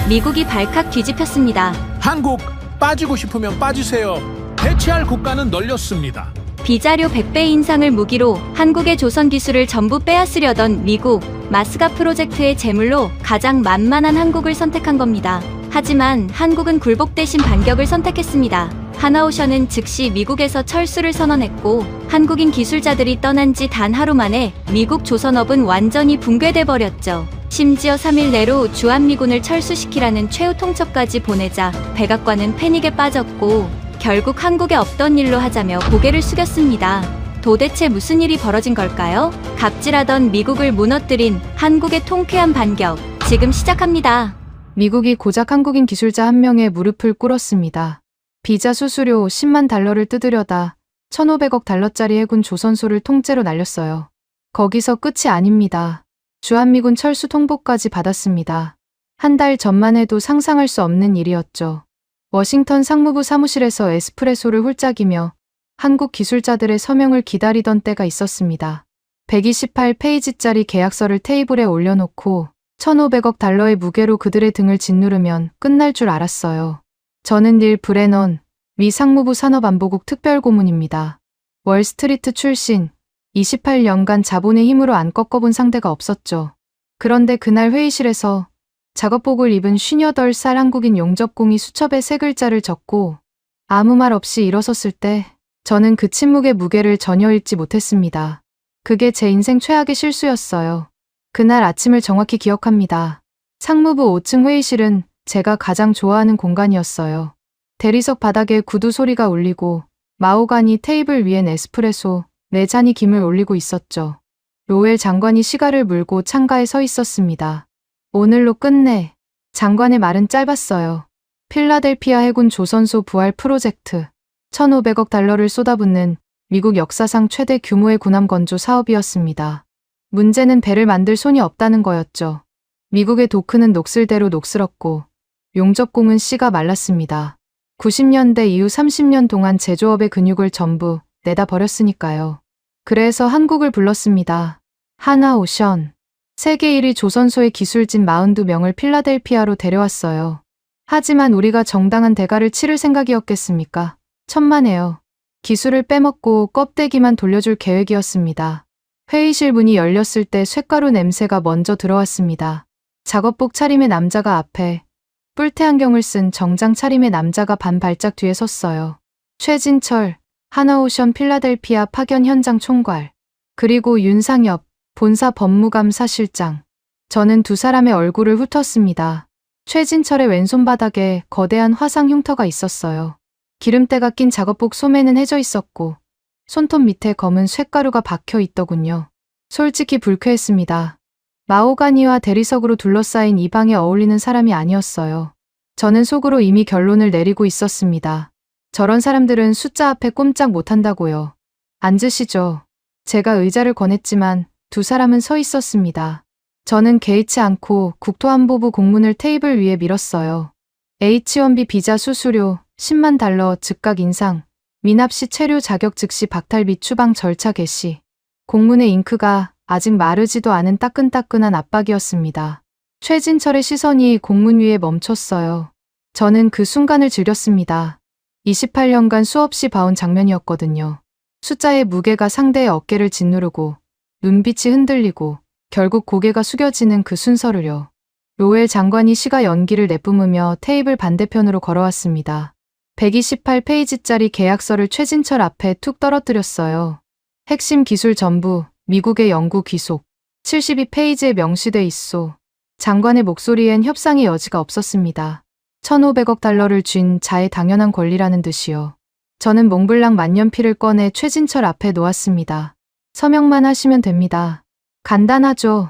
미국이 발칵 뒤집혔습니다. 한국 빠지고 싶으면 빠지세요. 대체할 국가는 널렸습니다. 비자료 100배 인상을 무기로 한국의 조선 기술을 전부 빼앗으려던 미국, 마스가 프로젝트의 제물로 가장 만만한 한국을 선택한 겁니다. 하지만 한국은 굴복 대신 반격을 선택했습니다. 하나오션은 즉시 미국에서 철수를 선언했고 한국인 기술자들이 떠난 지 단 하루 만에 미국 조선업은 완전히 붕괴돼 버렸죠. 심지어 3일 내로 주한미군을 철수시키라는 최후 통첩까지 보내자 백악관은 패닉에 빠졌고 결국 한국에 없던 일로 하자며 고개를 숙였습니다. 도대체 무슨 일이 벌어진 걸까요? 갑질하던 미국을 무너뜨린 한국의 통쾌한 반격, 지금 시작합니다. 미국이 고작 한국인 기술자 한 명의 무릎을 꿇었습니다. 비자 수수료 10만 달러를 뜯으려다 1,500억 달러짜리 해군 조선소를 통째로 날렸어요. 거기서 끝이 아닙니다. 주한미군 철수 통보까지 받았습니다. 한 달 전만 해도 상상할 수 없는 일이었죠. 워싱턴 상무부 사무실에서 에스프레소를 훌짝이며 한국 기술자들의 서명을 기다리던 때가 있었습니다. 128페이지짜리 계약서를 테이블에 올려놓고 1,500억 달러의 무게로 그들의 등을 짓누르면 끝날 줄 알았어요. 저는 닐 브레넌, 미 상무부 산업안보국 특별고문입니다. 월스트리트 출신, 28년간 자본의 힘으로 안 꺾어본 상대가 없었죠. 그런데 그날 회의실에서 작업복을 입은 58살 한국인 용접공이 수첩에 세 글자를 적고 아무 말 없이 일어섰을 때 저는 그 침묵의 무게를 전혀 읽지 못했습니다. 그게 제 인생 최악의 실수였어요. 그날 아침을 정확히 기억합니다. 상무부 5층 회의실은 제가 가장 좋아하는 공간이었어요. 대리석 바닥에 구두 소리가 울리고 마호가니 테이블 위엔 에스프레소 4잔이 김을 올리고 있었죠. 로웰 장관이 시가를 물고 창가에 서 있었습니다. 오늘로 끝내. 장관의 말은 짧았어요. 필라델피아 해군 조선소 부활 프로젝트. 1,500억 달러를 쏟아붓는 미국 역사상 최대 규모의 군함 건조 사업이었습니다. 문제는 배를 만들 손이 없다는 거였죠. 미국의 도크는 녹슬대로 녹슬었고 용접공은 씨가 말랐습니다. 90년대 이후 30년 동안 제조업의 근육을 전부 내다 버렸으니까요. 그래서 한국을 불렀습니다. 하나오션. 세계 1위 조선소의 기술진 42명을 필라델피아로 데려왔어요. 하지만 우리가 정당한 대가를 치를 생각이었겠습니까? 천만에요. 기술을 빼먹고 껍데기만 돌려줄 계획이었습니다. 회의실 문이 열렸을 때 쇳가루 냄새가 먼저 들어왔습니다. 작업복 차림의 남자가 앞에, 뿔테 안경을 쓴 정장 차림의 남자가 반 발짝 뒤에 섰어요. 최진철, 하나오션 필라델피아 파견 현장 총괄, 그리고 윤상엽, 본사 법무감사실장. 저는 두 사람의 얼굴을 훑었습니다. 최진철의 왼손바닥에 거대한 화상 흉터가 있었어요. 기름때가 낀 작업복 소매는 해져 있었고 손톱 밑에 검은 쇳가루가 박혀 있더군요. 솔직히 불쾌했습니다. 마호가니와 대리석으로 둘러싸인 이 방에 어울리는 사람이 아니었어요. 저는 속으로 이미 결론을 내리고 있었습니다. 저런 사람들은 숫자 앞에 꼼짝 못한다고요. 앉으시죠. 제가 의자를 권했지만 두 사람은 서 있었습니다. 저는 개의치 않고 국토안보부 공문을 테이블 위에 밀었어요. H-1B 비자 수수료 10만 달러 즉각 인상, 미납시 체류 자격 즉시 박탈 및 추방 절차 개시. 공문의 잉크가 아직 마르지도 않은 따끈따끈한 압박이었습니다. 최진철의 시선이 공문 위에 멈췄어요. 저는 그 순간을 즐겼습니다. 28년간 수없이 봐온 장면이었거든요. 숫자의 무게가 상대의 어깨를 짓누르고 눈빛이 흔들리고 결국 고개가 숙여지는 그 순서를요. 로웰 장관이 시가 연기를 내뿜으며 테이블 반대편으로 걸어왔습니다. 128페이지짜리 계약서를 최진철 앞에 툭 떨어뜨렸어요. 핵심 기술 전부 미국의 연구 귀속. 72페이지에 명시돼 있소. 장관의 목소리엔 협상의 여지가 없었습니다. 1,500억 달러를 쥔 자의 당연한 권리라는 듯이요. 저는 몽블랑 만년필을 꺼내 최진철 앞에 놓았습니다. 서명만 하시면 됩니다. 간단하죠.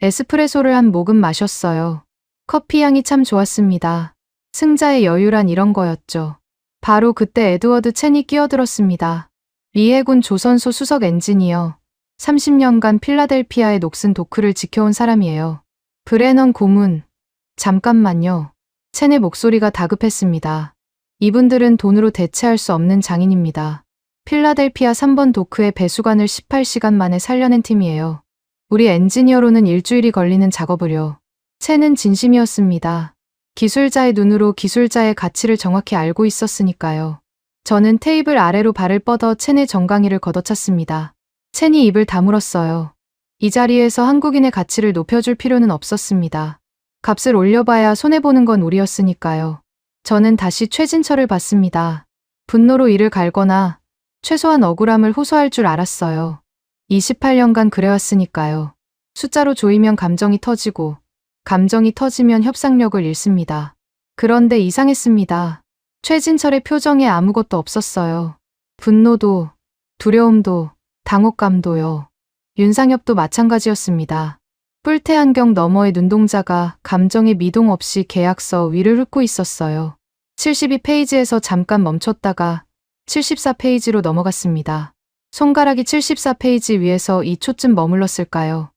에스프레소를 한 모금 마셨어요. 커피 향이 참 좋았습니다. 승자의 여유란 이런 거였죠. 바로 그때 에드워드 첸이 끼어들었습니다. 미 해군 조선소 수석 엔지니어. 30년간 필라델피아의 녹슨 도크를 지켜온 사람이에요. 브레넌 고문. 잠깐만요. 첸의 목소리가 다급했습니다. 이분들은 돈으로 대체할 수 없는 장인입니다. 필라델피아 3번 도크의 배수관을 18시간 만에 살려낸 팀이에요. 우리 엔지니어로는 일주일이 걸리는 작업을요. 첸은 진심이었습니다. 기술자의 눈으로 기술자의 가치를 정확히 알고 있었으니까요. 저는 테이블 아래로 발을 뻗어 첸의 정강이를 걷어찼습니다. 첸이 입을 다물었어요. 이 자리에서 한국인의 가치를 높여줄 필요는 없었습니다. 값을 올려봐야 손해보는 건 우리였으니까요. 저는 다시 최진철을 봤습니다. 분노로 이를 갈거나 최소한 억울함을 호소할 줄 알았어요. 28년간 그래왔으니까요. 숫자로 조이면 감정이 터지고 감정이 터지면 협상력을 잃습니다. 그런데 이상했습니다. 최진철의 표정에 아무것도 없었어요. 분노도, 두려움도, 당혹감도요. 윤상엽도 마찬가지였습니다. 뿔테 안경 너머의 눈동자가 감정의 미동 없이 계약서 위를 훑고 있었어요. 72페이지에서 잠깐 멈췄다가 74페이지로 넘어갔습니다. 손가락이 74페이지 위에서 2초쯤 머물렀을까요?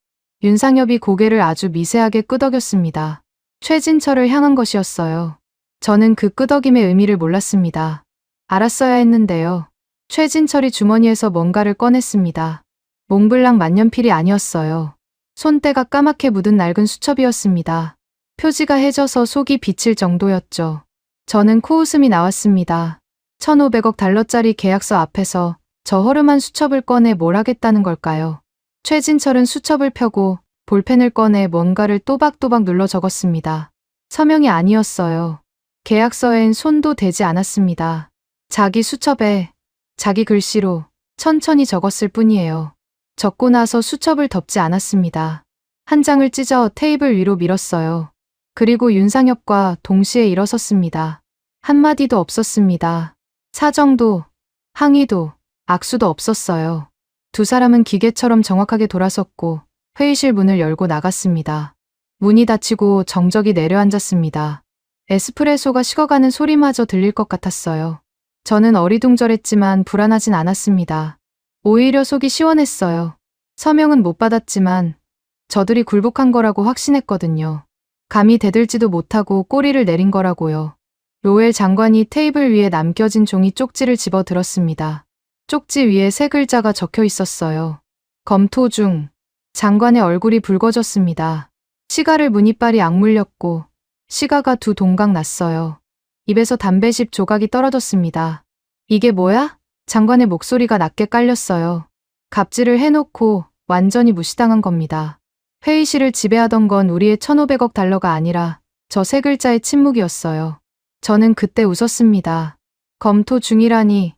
윤상엽이 고개를 아주 미세하게 끄덕였습니다. 최진철을 향한 것이었어요. 저는 그 끄덕임의 의미를 몰랐습니다. 알았어야 했는데요. 최진철이 주머니에서 뭔가를 꺼냈습니다. 몽블랑 만년필이 아니었어요. 손때가 까맣게 묻은 낡은 수첩이었습니다. 표지가 해져서 속이 비칠 정도였죠. 저는 코웃음이 나왔습니다. 1,500억 달러짜리 계약서 앞에서 저 허름한 수첩을 꺼내 뭘 하겠다는 걸까요? 최진철은 수첩을 펴고 볼펜을 꺼내 뭔가를 또박또박 눌러 적었습니다. 서명이 아니었어요. 계약서엔 손도 대지 않았습니다. 자기 수첩에 자기 글씨로 천천히 적었을 뿐이에요. 적고 나서 수첩을 덮지 않았습니다. 한 장을 찢어 테이블 위로 밀었어요. 그리고 윤상엽과 동시에 일어섰습니다. 한마디도 없었습니다. 사정도, 항의도, 악수도 없었어요. 두 사람은 기계처럼 정확하게 돌아섰고 회의실 문을 열고 나갔습니다. 문이 닫히고 정적이 내려앉았습니다. 에스프레소가 식어가는 소리마저 들릴 것 같았어요. 저는 어리둥절했지만 불안하진 않았습니다. 오히려 속이 시원했어요. 서명은 못 받았지만 저들이 굴복한 거라고 확신했거든요. 감히 대들지도 못하고 꼬리를 내린 거라고요. 로엘 장관이 테이블 위에 남겨진 종이 쪽지를 집어 들었습니다. 쪽지 위에 세 글자가 적혀 있었어요. 검토 중. 장관의 얼굴이 붉어졌습니다. 시가를 문이빨이 악물렸고 시가가 두 동강 났어요. 입에서 담배십 조각이 떨어졌습니다. 이게 뭐야? 장관의 목소리가 낮게 깔렸어요. 갑질을 해놓고 완전히 무시당한 겁니다. 회의실을 지배하던 건 우리의 1,500억 달러가 아니라 저 세 글자의 침묵이었어요. 저는 그때 웃었습니다. 검토 중이라니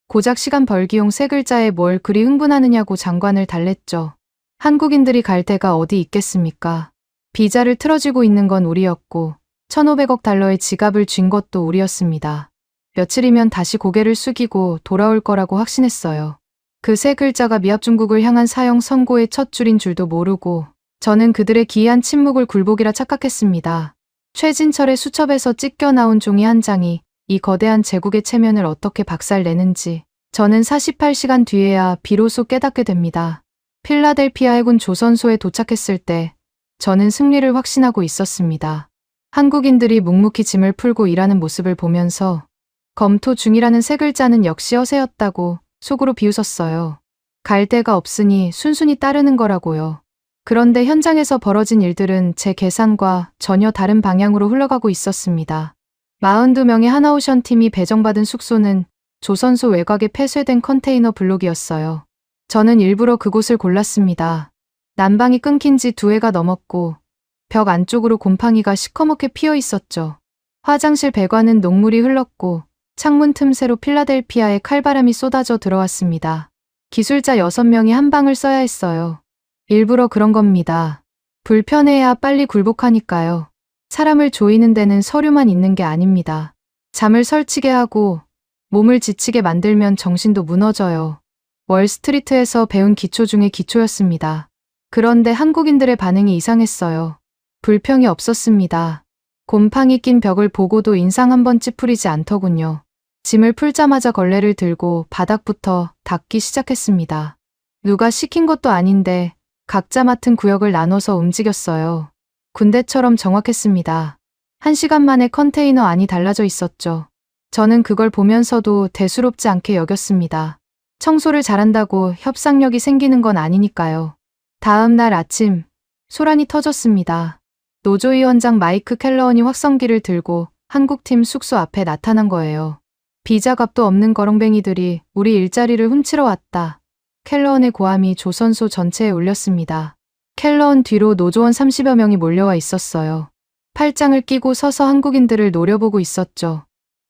고작 시간 벌기용 세 글자에 뭘 그리 흥분하느냐고 장관을 달랬죠. 한국인들이 갈 데가 어디 있겠습니까? 비자를 틀어지고 있는 건 우리였고 1,500억 달러의 지갑을 쥔 것도 우리였습니다. 며칠이면 다시 고개를 숙이고 돌아올 거라고 확신했어요. 그 세 글자가 미합 중국을 향한 사형 선고의 첫 줄인 줄도 모르고 저는 그들의 기이한 침묵을 굴복이라 착각했습니다. 최진철의 수첩에서 찢겨 나온 종이 한 장이 이 거대한 제국의 체면을 어떻게 박살내는지 저는 48시간 뒤에야 비로소 깨닫게 됩니다. 필라델피아 해군 조선소에 도착했을 때 저는 승리를 확신하고 있었습니다. 한국인들이 묵묵히 짐을 풀고 일하는 모습을 보면서 검토 중이라는 세 글자는 역시 허세였다고 속으로 비웃었어요. 갈 데가 없으니 순순히 따르는 거라고요. 그런데 현장에서 벌어진 일들은 제 계산과 전혀 다른 방향으로 흘러가고 있었습니다. 42명의 하나오션 팀이 배정받은 숙소는 조선소 외곽에 폐쇄된 컨테이너 블록이었어요. 저는 일부러 그곳을 골랐습니다. 난방이 끊긴 지 2해가 넘었고 벽 안쪽으로 곰팡이가 시커멓게 피어 있었죠. 화장실 배관은 녹물이 흘렀고 창문 틈새로 필라델피아의 칼바람이 쏟아져 들어왔습니다. 기술자 6명이 한 방을 써야 했어요. 일부러 그런 겁니다. 불편해야 빨리 굴복하니까요. 사람을 조이는 데는 서류만 있는 게 아닙니다. 잠을 설치게 하고 몸을 지치게 만들면 정신도 무너져요. 월스트리트에서 배운 기초 중의 기초였습니다. 그런데 한국인들의 반응이 이상했어요. 불평이 없었습니다. 곰팡이 낀 벽을 보고도 인상 한번 찌푸리지 않더군요. 짐을 풀자마자 걸레를 들고 바닥부터 닦기 시작했습니다. 누가 시킨 것도 아닌데 각자 맡은 구역을 나눠서 움직였어요. 군대처럼 정확했습니다. 1시간 만에 컨테이너 안이 달라져 있었죠. 저는 그걸 보면서도 대수롭지 않게 여겼습니다. 청소를 잘한다고 협상력이 생기는 건 아니니까요. 다음 날 아침, 소란이 터졌습니다. 노조위원장 마이크 켈러원이 확성기를 들고 한국팀 숙소 앞에 나타난 거예요. 비자값도 없는 거렁뱅이들이 우리 일자리를 훔치러 왔다. 켈러원의 고함이 조선소 전체에 울렸습니다. 켈러원 뒤로 노조원 30여 명이 몰려와 있었어요. 팔짱을 끼고 서서 한국인들을 노려보고 있었죠.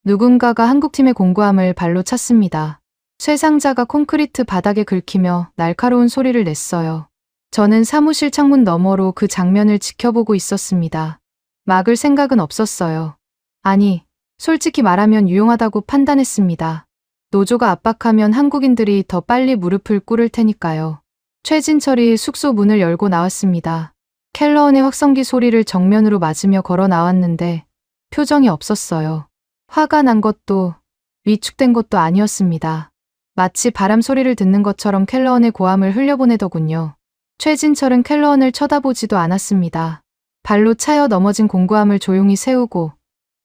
누군가가 한국팀의 공구함을 발로 찼습니다. 쇠상자가 콘크리트 바닥에 긁히며 날카로운 소리를 냈어요. 저는 사무실 창문 너머로 그 장면을 지켜보고 있었습니다. 막을 생각은 없었어요. 아니, 솔직히 말하면 유용하다고 판단했습니다. 노조가 압박하면 한국인들이 더 빨리 무릎을 꿇을 테니까요. 최진철이 숙소 문을 열고 나왔습니다. 켈러원의 확성기 소리를 정면으로 맞으며 걸어 나왔는데 표정이 없었어요. 화가 난 것도 위축된 것도 아니었습니다. 마치 바람 소리를 듣는 것처럼 켈러원의 고함을 흘려보내더군요. 최진철은 켈러원을 쳐다보지도 않았습니다. 발로 차여 넘어진 공구함을 조용히 세우고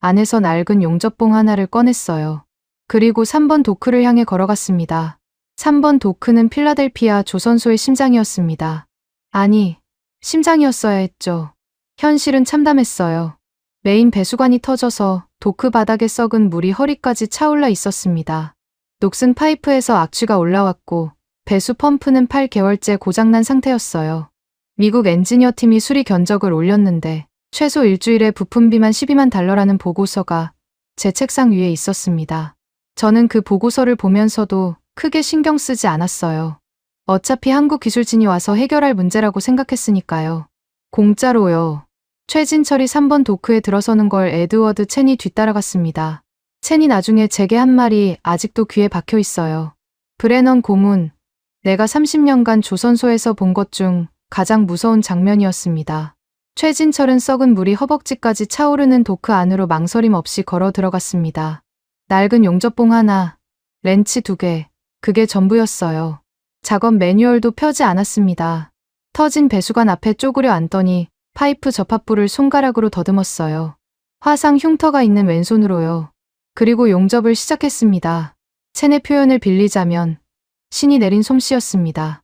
안에서 낡은 용접봉 하나를 꺼냈어요. 그리고 3번 도크를 향해 걸어갔습니다. 3번 도크는 필라델피아 조선소의 심장이었습니다. 아니, 심장이었어야 했죠. 현실은 참담했어요. 메인 배수관이 터져서 도크 바닥에 썩은 물이 허리까지 차올라 있었습니다. 녹슨 파이프에서 악취가 올라왔고 배수 펌프는 8개월째 고장난 상태였어요. 미국 엔지니어 팀이 수리 견적을 올렸는데 최소 일주일에 부품비만 12만 달러라는 보고서가 제 책상 위에 있었습니다. 저는 그 보고서를 보면서도 크게 신경 쓰지 않았어요. 어차피 한국 기술진이 와서 해결할 문제라고 생각했으니까요. 공짜로요. 최진철이 3번 도크에 들어서는 걸 에드워드 첸이 뒤따라갔습니다. 첸이 나중에 제게 한 말이 아직도 귀에 박혀 있어요. 브레넌 고문, 내가 30년간 조선소에서 본 것 중 가장 무서운 장면이었습니다. 최진철은 썩은 물이 허벅지까지 차오르는 도크 안으로 망설임 없이 걸어 들어갔습니다. 낡은 용접봉 하나, 렌치 2개, 그게 전부였어요. 작업 매뉴얼도 펴지 않았습니다. 터진 배수관 앞에 쪼그려 앉더니 파이프 접합부를 손가락으로 더듬었어요. 화상 흉터가 있는 왼손으로요. 그리고 용접을 시작했습니다. 첸의 표현을 빌리자면 신이 내린 솜씨였습니다.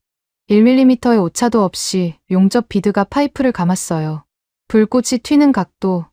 1mm의 오차도 없이 용접 비드가 파이프를 감았어요. 불꽃이 튀는 각도,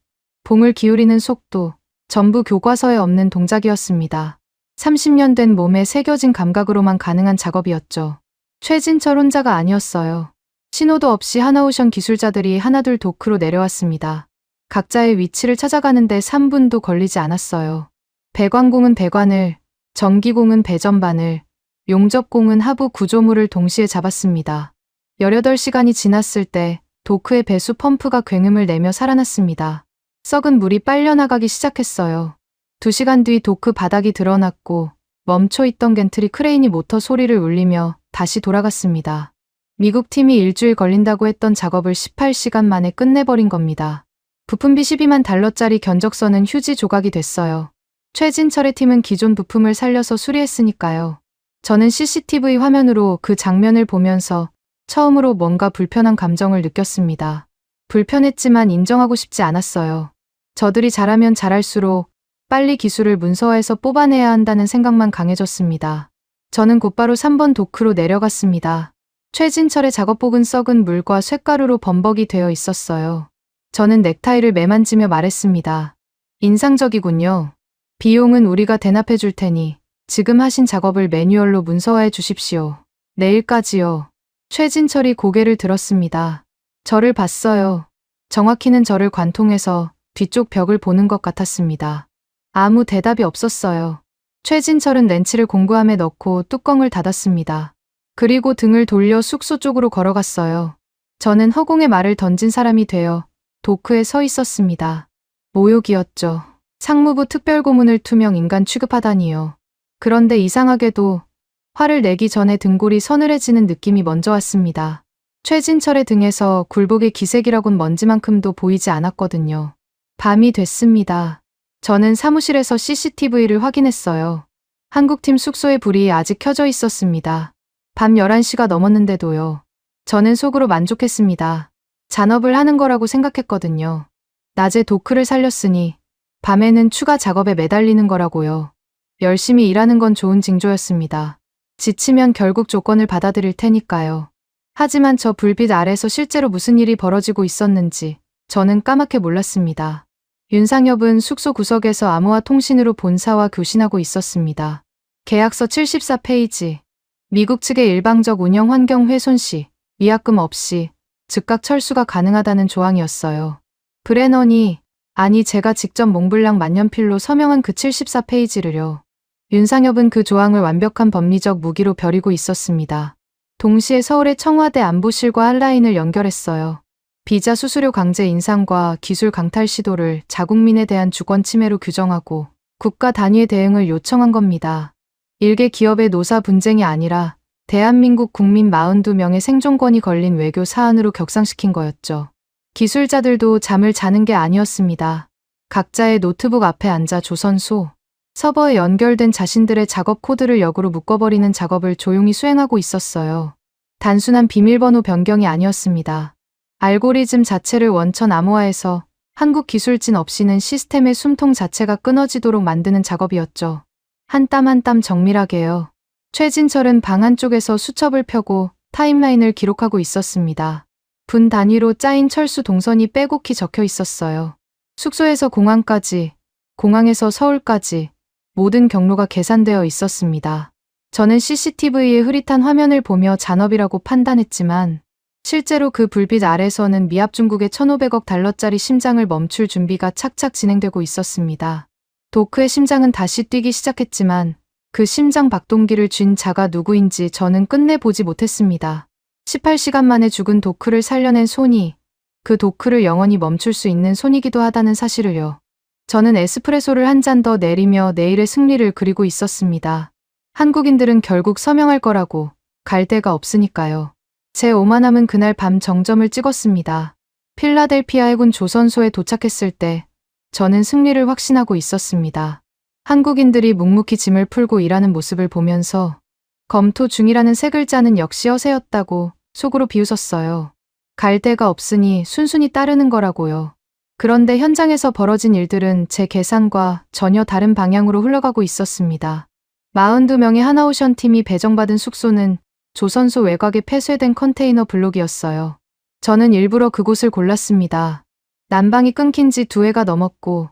봉을 기울이는 속도, 전부 교과서에 없는 동작이었습니다. 30년 된 몸에 새겨진 감각으로만 가능한 작업이었죠. 최진철 혼자가 아니었어요. 신호도 없이 하나오션 기술자들이 하나둘 도크로 내려왔습니다. 각자의 위치를 찾아가는데 3분도 걸리지 않았어요. 배관공은 배관을, 전기공은 배전반을, 용접공은 하부 구조물을 동시에 잡았습니다. 18시간이 지났을 때 도크의 배수 펌프가 굉음을 내며 살아났습니다. 썩은 물이 빨려나가기 시작했어요. 2시간 뒤 도크 바닥이 드러났고 멈춰있던 겐트리 크레인이 모터 소리를 울리며 다시 돌아갔습니다. 미국 팀이 일주일 걸린다고 했던 작업을 18시간 만에 끝내버린 겁니다. 부품비 12만 달러짜리 견적서는 휴지 조각이 됐어요. 최진철의 팀은 기존 부품을 살려서 수리했으니까요. 저는 CCTV 화면으로 그 장면을 보면서 처음으로 뭔가 불편한 감정을 느꼈습니다. 불편했지만 인정하고 싶지 않았어요. 저들이 잘하면 잘할수록 빨리 기술을 문서화해서 뽑아내야 한다는 생각만 강해졌습니다. 저는 곧바로 3번 도크로 내려갔습니다. 최진철의 작업복은 썩은 물과 쇳가루로 범벅이 되어 있었어요. 저는 넥타이를 매만지며 말했습니다. 인상적이군요. 비용은 우리가 대납해 줄 테니 지금 하신 작업을 매뉴얼로 문서화해 주십시오. 내일까지요. 최진철이 고개를 들었습니다. 저를 봤어요. 정확히는 저를 관통해서 뒤쪽 벽을 보는 것 같았습니다. 아무 대답이 없었어요. 최진철은 렌치를 공구함에 넣고 뚜껑을 닫았습니다. 그리고 등을 돌려 숙소 쪽으로 걸어갔어요. 저는 허공에 말을 던진 사람이 되어 도크에 서 있었습니다. 모욕이었죠. 상무부 특별고문을 투명 인간 취급하다니요. 그런데 이상하게도 화를 내기 전에 등골이 서늘해지는 느낌이 먼저 왔습니다. 최진철의 등에서 굴복의 기색이라곤 먼지만큼도 보이지 않았거든요. 밤이 됐습니다. 저는 사무실에서 CCTV를 확인했어요. 한국팀 숙소의 불이 아직 켜져 있었습니다. 밤 11시가 넘었는데도요. 저는 속으로 만족했습니다. 잔업을 하는 거라고 생각했거든요. 낮에 도크를 살렸으니 밤에는 추가 작업에 매달리는 거라고요. 열심히 일하는 건 좋은 징조였습니다. 지치면 결국 조건을 받아들일 테니까요. 하지만 저 불빛 아래서 실제로 무슨 일이 벌어지고 있었는지 저는 까맣게 몰랐습니다. 윤상엽은 숙소 구석에서 암호화 통신으로 본사와 교신하고 있었습니다. 계약서 74페이지. 미국 측의 일방적 운영 환경 훼손 시 위약금 없이 즉각 철수가 가능하다는 조항이었어요. 브레넌이, 아니 제가 직접 몽블랑 만년필로 서명한 그 74페이지를요. 윤상엽은 그 조항을 완벽한 법리적 무기로 벼리고 있었습니다. 동시에 서울의 청와대 안보실과 한라인을 연결했어요. 비자 수수료 강제 인상과 기술 강탈 시도를 자국민에 대한 주권 침해로 규정하고 국가 단위의 대응을 요청한 겁니다. 일개 기업의 노사 분쟁이 아니라 대한민국 국민 42명의 생존권이 걸린 외교 사안으로 격상시킨 거였죠. 기술자들도 잠을 자는 게 아니었습니다. 각자의 노트북 앞에 앉아 조선소, 서버에 연결된 자신들의 작업 코드를 역으로 묶어버리는 작업을 조용히 수행하고 있었어요. 단순한 비밀번호 변경이 아니었습니다. 알고리즘 자체를 원천 암호화해서 한국 기술진 없이는 시스템의 숨통 자체가 끊어지도록 만드는 작업이었죠. 한 땀 한 땀 정밀하게요. 최진철은 방 한쪽에서 수첩을 펴고 타임라인을 기록하고 있었습니다. 분 단위로 짜인 철수 동선이 빼곡히 적혀 있었어요. 숙소에서 공항까지, 공항에서 서울까지 모든 경로가 계산되어 있었습니다. 저는 CCTV의 흐릿한 화면을 보며 잔업이라고 판단했지만 실제로 그 불빛 아래서는 미합 중국의 1,500억 달러짜리 심장을 멈출 준비가 착착 진행되고 있었습니다. 도크의 심장은 다시 뛰기 시작했지만 그 심장 박동기를 쥔 자가 누구인지 저는 끝내 보지 못했습니다. 18시간 만에 죽은 도크를 살려낸 손이 그 도크를 영원히 멈출 수 있는 손이기도 하다는 사실을요. 저는 에스프레소를 한 잔 더 내리며 내일의 승리를 그리고 있었습니다. 한국인들은 결국 서명할 거라고, 갈 데가 없으니까요. 제 오만함은 그날 밤 정점을 찍었습니다. 필라델피아 해군 조선소에 도착했을 때 저는 승리를 확신하고 있었습니다. 한국인들이 묵묵히 짐을 풀고 일하는 모습을 보면서 검토 중이라는 세 글자는 역시 허세였다고 속으로 비웃었어요. 갈 데가 없으니 순순히 따르는 거라고요. 그런데 현장에서 벌어진 일들은 제 계산과 전혀 다른 방향으로 흘러가고 있었습니다. 42명의 하나오션 팀이 배정받은 숙소는 조선소 외곽에 폐쇄된 컨테이너 블록이었어요. 저는 일부러 그곳을 골랐습니다. 난방이 끊긴 지 2해가 넘었고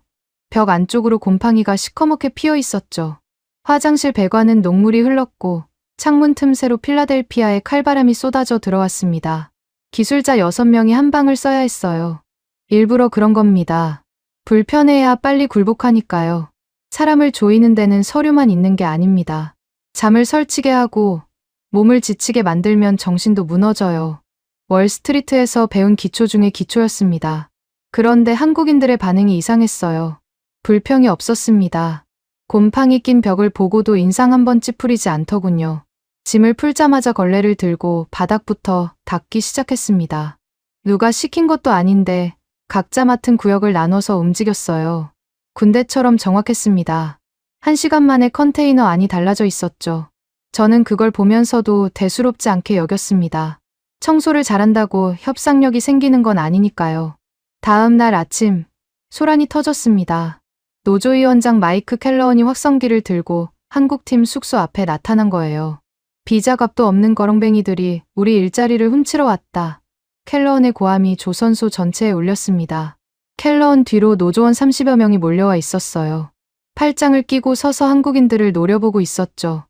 벽 안쪽으로 곰팡이가 시커멓게 피어 있었죠. 화장실 배관은 녹물이 흘렀고 창문 틈새로 필라델피아의 칼바람이 쏟아져 들어왔습니다. 기술자 6명이 한 방을 써야 했어요. 일부러 그런 겁니다. 불편해야 빨리 굴복하니까요. 사람을 조이는 데는 서류만 있는 게 아닙니다. 잠을 설치게 하고 몸을 지치게 만들면 정신도 무너져요. 월스트리트에서 배운 기초 중에 기초였습니다. 그런데 한국인들의 반응이 이상했어요. 불평이 없었습니다. 곰팡이 낀 벽을 보고도 인상 한번 찌푸리지 않더군요. 짐을 풀자마자 걸레를 들고 바닥부터 닦기 시작했습니다. 누가 시킨 것도 아닌데 각자 맡은 구역을 나눠서 움직였어요. 군대처럼 정확했습니다. 1시간 만에 컨테이너 안이 달라져 있었죠. 저는 그걸 보면서도 대수롭지 않게 여겼습니다. 청소를 잘한다고 협상력이 생기는 건 아니니까요. 다음 날 아침, 소란이 터졌습니다. 노조위원장 마이크 켈러언이 확성기를 들고 한국팀 숙소 앞에 나타난 거예요. 비자값도 없는 거렁뱅이들이 우리 일자리를 훔치러 왔다. 켈러언의 고함이 조선소 전체에 울렸습니다. 켈러언 뒤로 노조원 30여 명이 몰려와 있었어요. 팔짱을 끼고 서서 한국인들을 노려보고 있었죠.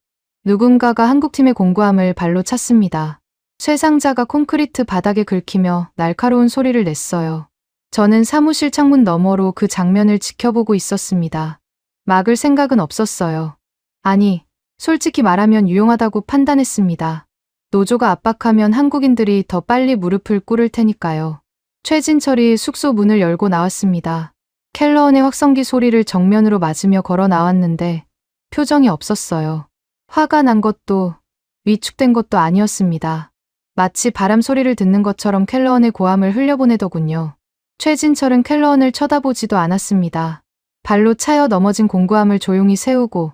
누군가가 한국팀의 공고함을 발로 찼습니다. 쇠상자가 콘크리트 바닥에 긁히며 날카로운 소리를 냈어요. 저는 사무실 창문 너머로 그 장면을 지켜보고 있었습니다. 막을 생각은 없었어요. 아니, 솔직히 말하면 유용하다고 판단했습니다. 노조가 압박하면 한국인들이 더 빨리 무릎을 꿇을 테니까요. 최진철이 숙소 문을 열고 나왔습니다. 켈러언의 확성기 소리를 정면으로 맞으며 걸어 나왔는데 표정이 없었어요. 화가 난 것도 위축된 것도 아니었습니다. 마치 바람 소리를 듣는 것처럼 켈러언의 고함을 흘려보내더군요. 최진철은 켈러언을 쳐다보지도 않았습니다. 발로 차여 넘어진 공구함을 조용히 세우고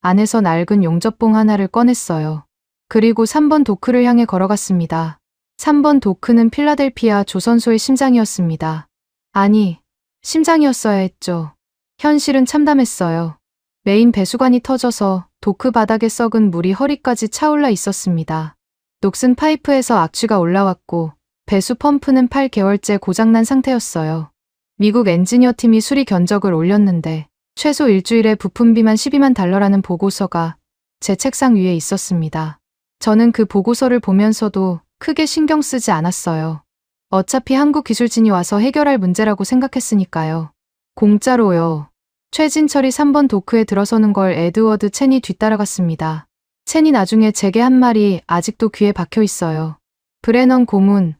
안에서 낡은 용접봉 하나를 꺼냈어요. 그리고 3번 도크를 향해 걸어갔습니다. 3번 도크는 필라델피아 조선소의 심장이었습니다. 아니, 심장이었어야 했죠. 현실은 참담했어요. 메인 배수관이 터져서 도크 바닥에 썩은 물이 허리까지 차올라 있었습니다. 녹슨 파이프에서 악취가 올라왔고 배수 펌프는 8개월째 고장난 상태였어요. 미국 엔지니어 팀이 수리 견적을 올렸는데 최소 일주일에 부품비만 12만 달러라는 보고서가 제 책상 위에 있었습니다. 저는 그 보고서를 보면서도 크게 신경 쓰지 않았어요. 어차피 한국 기술진이 와서 해결할 문제라고 생각했으니까요. 공짜로요. 최진철이 3번 도크에 들어서는 걸 에드워드 첸이 뒤따라갔습니다. 첸이 나중에 제게 한 말이 아직도 귀에 박혀 있어요. 브레넌 고문.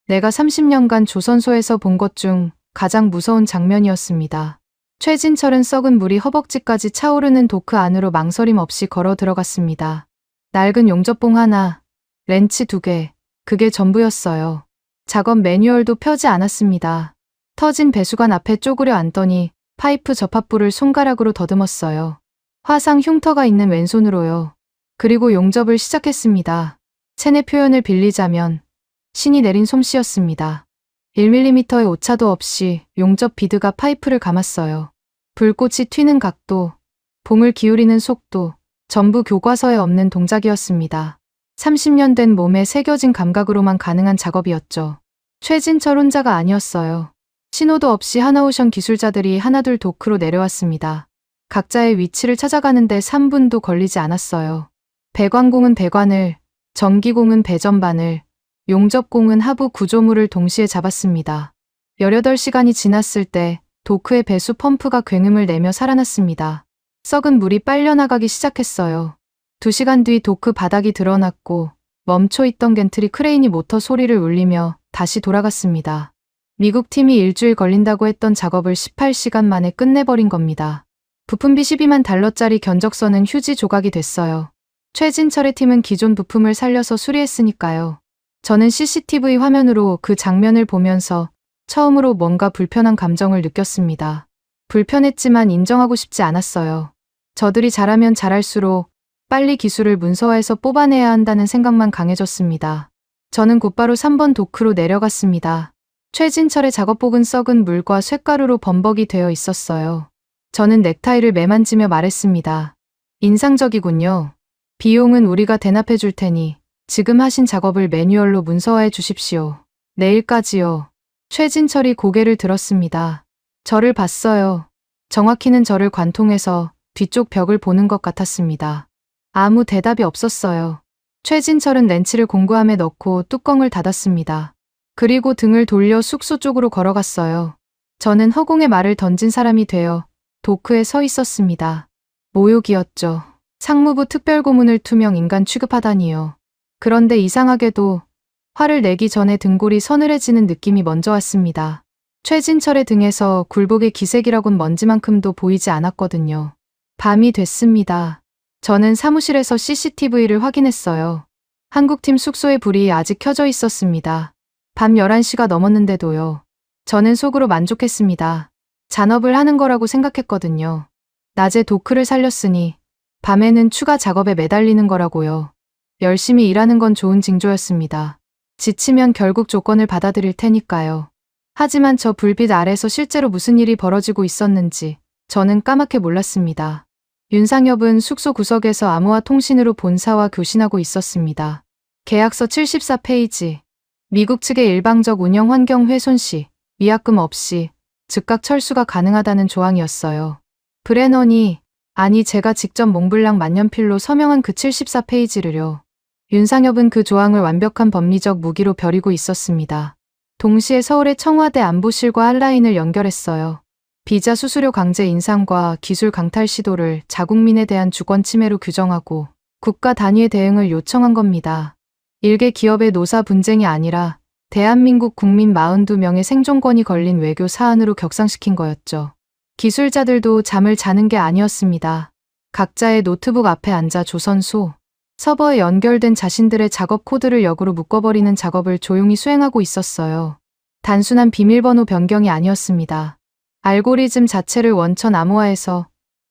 내가 30년간 조선소에서 본 것 중 가장 무서운 장면이었습니다. 최진철은 썩은 물이 허벅지까지 차오르는 도크 안으로 망설임 없이 걸어 들어갔습니다. 낡은 용접봉 하나, 렌치 2개, 그게 전부였어요. 작업 매뉴얼도 펴지 않았습니다. 터진 배수관 앞에 쪼그려 앉더니 파이프 접합부를 손가락으로 더듬었어요. 화상 흉터가 있는 왼손으로요. 그리고 용접을 시작했습니다. 첸의 표현을 빌리자면 신이 내린 솜씨였습니다. 1mm의 오차도 없이 용접 비드가 파이프를 감았어요. 불꽃이 튀는 각도, 봉을 기울이는 속도, 전부 교과서에 없는 동작이었습니다. 30년 된 몸에 새겨진 감각으로만 가능한 작업이었죠. 최진철 혼자가 아니었어요. 신호도 없이 하나오션 기술자들이 하나둘 도크로 내려왔습니다. 각자의 위치를 찾아가는데 3분도 걸리지 않았어요. 배관공은 배관을, 전기공은 배전반을, 용접공은 하부 구조물을 동시에 잡았습니다. 18시간이 지났을 때 도크의 배수 펌프가 굉음을 내며 살아났습니다. 썩은 물이 빨려나가기 시작했어요. 2시간 뒤 도크 바닥이 드러났고 멈춰있던 겐트리 크레인이 모터 소리를 울리며 다시 돌아갔습니다. 미국 팀이 일주일 걸린다고 했던 작업을 18시간 만에 끝내버린 겁니다. 부품비 12만 달러짜리 견적서는 휴지 조각이 됐어요. 최진철의 팀은 기존 부품을 살려서 수리했으니까요. 저는 CCTV 화면으로 그 장면을 보면서 처음으로 뭔가 불편한 감정을 느꼈습니다. 불편했지만 인정하고 싶지 않았어요. 저들이 잘하면 잘할수록 빨리 기술을 문서화해서 뽑아내야 한다는 생각만 강해졌습니다. 저는 곧바로 3번 도크로 내려갔습니다. 최진철의 작업복은 썩은 물과 쇳가루로 범벅이 되어 있었어요. 저는 넥타이를 매만지며 말했습니다. 인상적이군요. 비용은 우리가 대납해 줄 테니 지금 하신 작업을 매뉴얼로 문서화해 주십시오. 내일까지요. 최진철이 고개를 들었습니다. 저를 봤어요. 정확히는 저를 관통해서 뒤쪽 벽을 보는 것 같았습니다. 아무 대답이 없었어요. 최진철은 렌치를 공구함에 넣고 뚜껑을 닫았습니다. 그리고 등을 돌려 숙소 쪽으로 걸어갔어요. 저는 허공에 말을 던진 사람이 되어 도크에 서 있었습니다. 모욕이었죠. 상무부 특별고문을 투명 인간 취급하다니요. 그런데 이상하게도 화를 내기 전에 등골이 서늘해지는 느낌이 먼저 왔습니다. 최진철의 등에서 굴복의 기색이라곤 먼지만큼도 보이지 않았거든요. 밤이 됐습니다. 저는 사무실에서 CCTV를 확인했어요. 한국팀 숙소의 불이 아직 켜져 있었습니다. 밤 11시가 넘었는데도요. 저는 속으로 만족했습니다. 잔업을 하는 거라고 생각했거든요. 낮에 도크를 살렸으니 밤에는 추가 작업에 매달리는 거라고요. 열심히 일하는 건 좋은 징조였습니다. 지치면 결국 조건을 받아들일 테니까요. 하지만 저 불빛 아래서 실제로 무슨 일이 벌어지고 있었는지 저는 까맣게 몰랐습니다. 윤상엽은 숙소 구석에서 암호화 통신으로 본사와 교신하고 있었습니다. 계약서 74페이지. 미국 측의 일방적 운영 환경 훼손 시 위약금 없이 즉각 철수가 가능하다는 조항이었어요. 브레넌이, 아니 제가 직접 몽블랑 만년필로 서명한 그 74페이지를요. 윤상엽은 그 조항을 완벽한 법리적 무기로 벼리고 있었습니다. 동시에 서울의 청와대 안보실과 한라인을 연결했어요. 비자 수수료 강제 인상과 기술 강탈 시도를 자국민에 대한 주권 침해로 규정하고 국가 단위의 대응을 요청한 겁니다. 일개 기업의 노사 분쟁이 아니라 대한민국 국민 42명의 생존권이 걸린 외교 사안으로 격상시킨 거였죠. 기술자들도 잠을 자는 게 아니었습니다. 각자의 노트북 앞에 앉아 조선소, 서버에 연결된 자신들의 작업 코드를 역으로 묶어버리는 작업을 조용히 수행하고 있었어요. 단순한 비밀번호 변경이 아니었습니다. 알고리즘 자체를 원천 암호화해서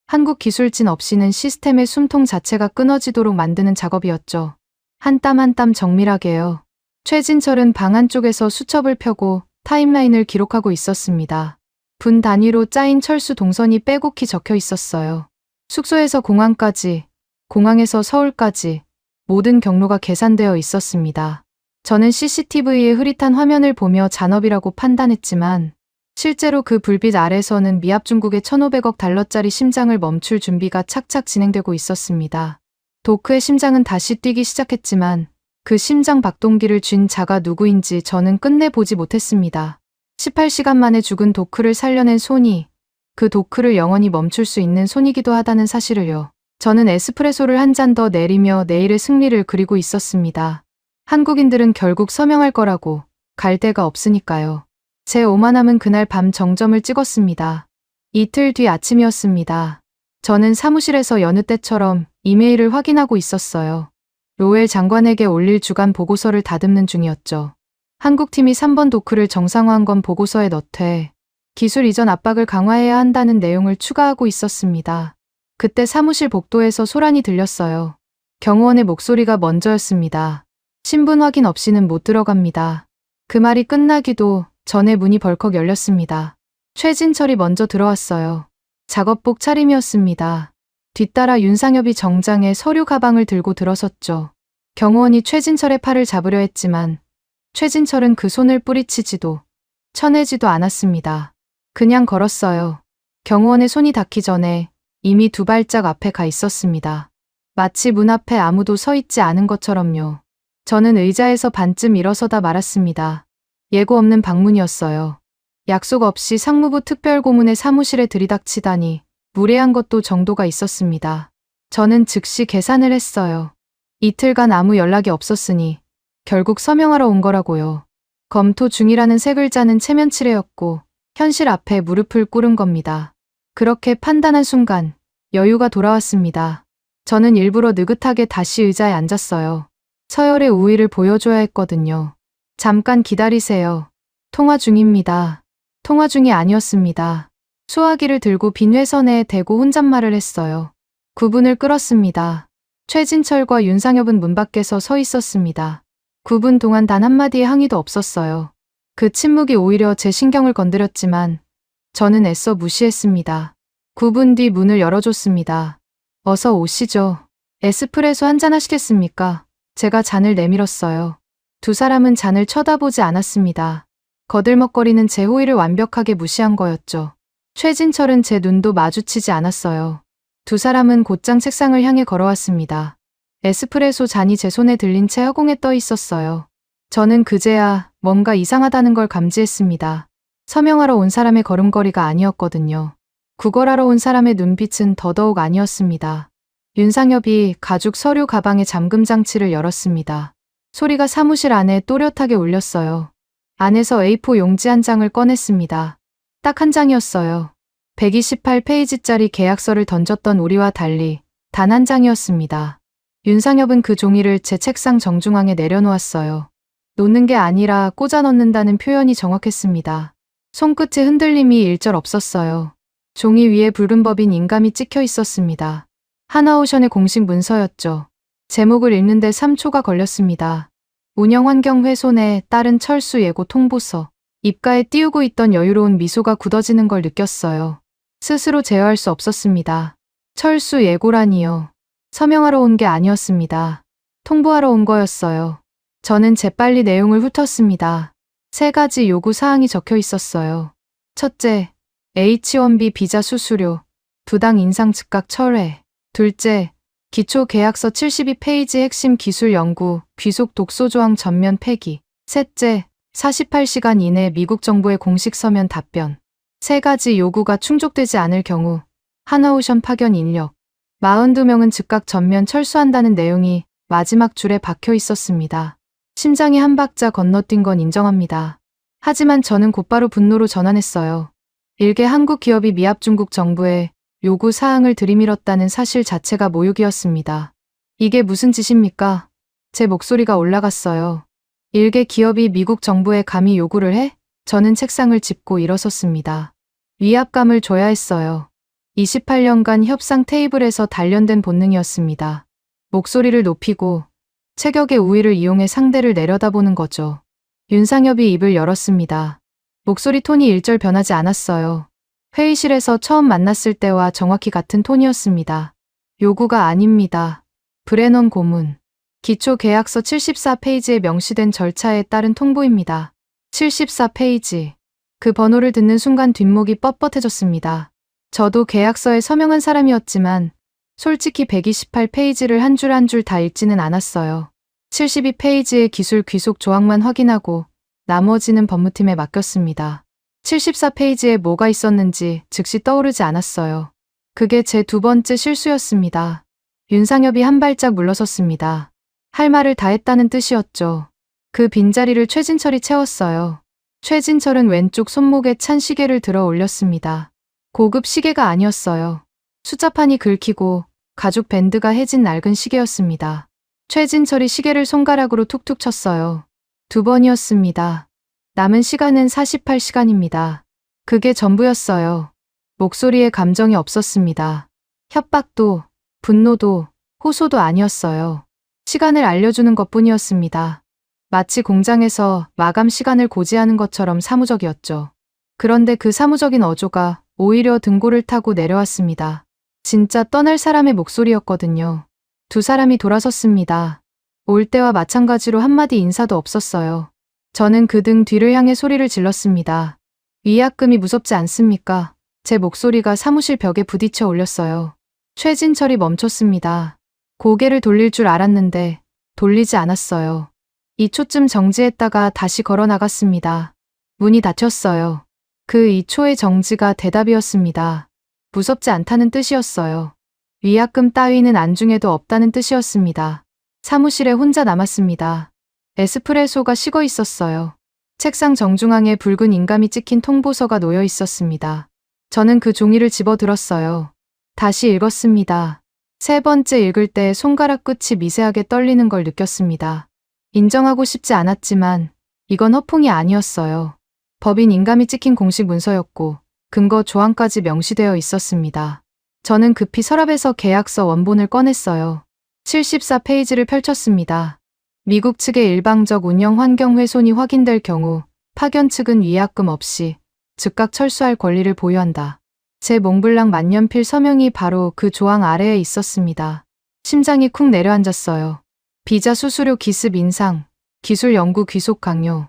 한국 기술진 없이는 시스템의 숨통 자체가 끊어지도록 만드는 작업이었죠. 한 땀 한 땀 정밀하게요. 최진철은 방 한쪽에서 수첩을 펴고 타임라인을 기록하고 있었습니다. 분 단위로 짜인 철수 동선이 빼곡히 적혀 있었어요. 숙소에서 공항까지, 공항에서 서울까지 모든 경로가 계산되어 있었습니다. 저는 CCTV의 흐릿한 화면을 보며 잔업이라고 판단했지만 실제로 그 불빛 아래서는 미합중국의 1,500억 달러짜리 심장을 멈출 준비가 착착 진행되고 있었습니다. 도크의 심장은 다시 뛰기 시작했지만 그 심장 박동기를 쥔 자가 누구인지 저는 끝내 보지 못했습니다. 18시간 만에 죽은 도크를 살려낸 손이 그 도크를 영원히 멈출 수 있는 손이기도 하다는 사실을요. 저는 에스프레소를 한 잔 더 내리며 내일의 승리를 그리고 있었습니다. 한국인들은 결국 서명할 거라고 갈 데가 없으니까요. 제 오만함은 그날 밤 정점을 찍었습니다. 이틀 뒤 아침이었습니다. 저는 사무실에서 여느 때처럼 이메일을 확인하고 있었어요. 로웰 장관에게 올릴 주간 보고서를 다듬는 중이었죠. 한국팀이 3번 도크를 정상화한 건 보고서에 넣되 기술 이전 압박을 강화해야 한다는 내용을 추가하고 있었습니다. 그때 사무실 복도에서 소란이 들렸어요. 경호원의 목소리가 먼저였습니다. 신분 확인 없이는 못 들어갑니다. 그 말이 끝나기도 전에 문이 벌컥 열렸습니다. 최진철이 먼저 들어왔어요. 작업복 차림이었습니다. 뒤따라 윤상엽이 정장에 서류 가방을 들고 들어섰죠. 경호원이 최진철의 팔을 잡으려 했지만 최진철은 그 손을 뿌리치지도 쳐내지도 않았습니다. 그냥 걸었어요. 경호원의 손이 닿기 전에 이미 2발짝 앞에 가 있었습니다. 마치 문 앞에 아무도 서 있지 않은 것처럼요. 저는 의자에서 반쯤 일어서다 말았습니다. 예고 없는 방문이었어요. 약속 없이 상무부 특별고문의 사무실에 들이닥치다니 무례한 것도 정도가 있었습니다. 저는 즉시 계산을 했어요. 이틀간 아무 연락이 없었으니 결국 서명하러 온 거라고요. 검토 중이라는 세 글자는 체면치레였고 현실 앞에 무릎을 꿇은 겁니다. 그렇게 판단한 순간 여유가 돌아왔습니다. 저는 일부러 느긋하게 다시 의자에 앉았어요. 서열의 우위를 보여줘야 했거든요. 잠깐 기다리세요. 통화 중입니다. 통화 중이 아니었습니다. 수화기를 들고 빈 회선에 대고 혼잣말을 했어요. 9분을 끌었습니다. 최진철과 윤상엽은 문 밖에서 서 있었습니다. 9분 동안 단 한마디의 항의도 없었어요. 그 침묵이 오히려 제 신경을 건드렸지만 저는 애써 무시했습니다. 9분 뒤 문을 열어줬습니다. 어서 오시죠. 에스프레소 한잔 하시겠습니까? 제가 잔을 내밀었어요. 두 사람은 잔을 쳐다보지 않았습니다. 거들먹거리는 제 호의를 완벽하게 무시한 거였죠. 최진철은 제 눈도 마주치지 않았어요. 두 사람은 곧장 책상을 향해 걸어왔습니다. 에스프레소 잔이 제 손에 들린 채 허공에 떠 있었어요. 저는 그제야 뭔가 이상하다는 걸 감지했습니다. 서명하러 온 사람의 걸음걸이가 아니었거든요. 구걸하러 온 사람의 눈빛은 더더욱 아니었습니다. 윤상엽이 가죽 서류 가방의 잠금 장치를 열었습니다. 소리가 사무실 안에 또렷하게 울렸어요. 안에서 A4 용지 한 장을 꺼냈습니다. 딱 한 장이었어요. 128페이지짜리 계약서를 던졌던 우리와 달리 단 한 장이었습니다. 윤상엽은 그 종이를 제 책상 정중앙에 내려놓았어요. 놓는 게 아니라 꽂아 넣는다는 표현이 정확했습니다. 손끝의 흔들림이 일절 없었어요. 종이 위에 붉은 법인 인감이 찍혀 있었습니다. 하나오션의 공식 문서였죠. 제목을 읽는데 3초가 걸렸습니다. 운영환경훼손에 따른 철수 예고 통보서. 입가에 띄우고 있던 여유로운 미소가 굳어지는 걸 느꼈어요. 스스로 제어할 수 없었습니다. 철수 예고라니요. 서명하러 온 게 아니었습니다. 통보하러 온 거였어요. 저는 재빨리 내용을 훑었습니다. 3가지 요구 사항이 적혀 있었어요. 첫째, H1B 비자 수수료, 부당 인상 즉각 철회. 둘째, 기초 계약서 72페이지 핵심 기술 연구, 귀속 독소 조항 전면 폐기. 셋째, 48시간 이내 미국 정부의 공식 서면 답변. 3가지 요구가 충족되지 않을 경우 하나오션 파견 인력 42명은 즉각 전면 철수한다는 내용이 마지막 줄에 박혀 있었습니다. 심장이 한 박자 건너뛴 건 인정합니다. 하지만 저는 곧바로 분노로 전환했어요. 일개 한국 기업이 미합중국 정부에 요구 사항을 들이밀었다는 사실 자체가 모욕이었습니다. 이게 무슨 짓입니까? 제 목소리가 올라갔어요. 일개 기업이 미국 정부에 감히 요구를 해? 저는 책상을 짚고 일어섰습니다. 위압감을 줘야 했어요. 28년간 협상 테이블에서 단련된 본능이었습니다. 목소리를 높이고 체격의 우위를 이용해 상대를 내려다보는 거죠. 윤상엽이 입을 열었습니다. 목소리 톤이 일절 변하지 않았어요. 회의실에서 처음 만났을 때와 정확히 같은 톤이었습니다. 요구가 아닙니다. 브레넌 고문. 기초계약서 74페이지에 명시된 절차에 따른 통보입니다. 74페이지. 그 번호를 듣는 순간 뒷목이 뻣뻣해졌습니다. 저도 계약서에 서명한 사람이었지만 솔직히 128페이지를 한 줄 한 줄 다 읽지는 않았어요. 72페이지의 기술 귀속 조항만 확인하고 나머지는 법무팀에 맡겼습니다. 74페이지에 뭐가 있었는지 즉시 떠오르지 않았어요. 그게 제 두 번째 실수였습니다. 윤상엽이 한 발짝 물러섰습니다. 할 말을 다 했다는 뜻이었죠. 그 빈자리를 최진철이 채웠어요. 최진철은 왼쪽 손목에 찬 시계를 들어 올렸습니다. 고급 시계가 아니었어요. 숫자판이 긁히고 가죽 밴드가 해진 낡은 시계였습니다. 최진철이 시계를 손가락으로 툭툭 쳤어요. 2번이었습니다. 남은 시간은 48시간입니다. 그게 전부였어요. 목소리에 감정이 없었습니다. 협박도, 분노도, 호소도 아니었어요. 시간을 알려주는 것뿐이었습니다. 마치 공장에서 마감 시간을 고지하는 것처럼 사무적이었죠. 그런데 그 사무적인 어조가 오히려 등골을 타고 내려왔습니다. 진짜 떠날 사람의 목소리였거든요. 두 사람이 돌아섰습니다. 올 때와 마찬가지로 한마디 인사도 없었어요. 저는 그 등 뒤를 향해 소리를 질렀습니다. 위약금이 무섭지 않습니까? 제 목소리가 사무실 벽에 부딪혀 올렸어요. 최진철이 멈췄습니다. 고개를 돌릴 줄 알았는데 돌리지 않았어요. 2초쯤 정지했다가 다시 걸어 나갔습니다. 문이 닫혔어요. 그 2초의 정지가 대답이었습니다. 무섭지 않다는 뜻이었어요. 위약금 따위는 안중에도 없다는 뜻이었습니다. 사무실에 혼자 남았습니다. 에스프레소가 식어 있었어요. 책상 정중앙에 붉은 인감이 찍힌 통보서가 놓여 있었습니다. 저는 그 종이를 집어들었어요. 다시 읽었습니다. 세 번째 읽을 때 손가락 끝이 미세하게 떨리는 걸 느꼈습니다. 인정하고 싶지 않았지만 이건 허풍이 아니었어요. 법인 인감이 찍힌 공식 문서였고 근거 조항까지 명시되어 있었습니다. 저는 급히 서랍에서 계약서 원본을 꺼냈어요. 74페이지를 펼쳤습니다. 미국 측의 일방적 운영 환경 훼손이 확인될 경우 파견 측은 위약금 없이 즉각 철수할 권리를 보유한다. 제 몽블랑 만년필 서명이 바로 그 조항 아래에 있었습니다. 심장이 쿵 내려앉았어요. 비자 수수료 기습 인상, 기술 연구 귀속 강요.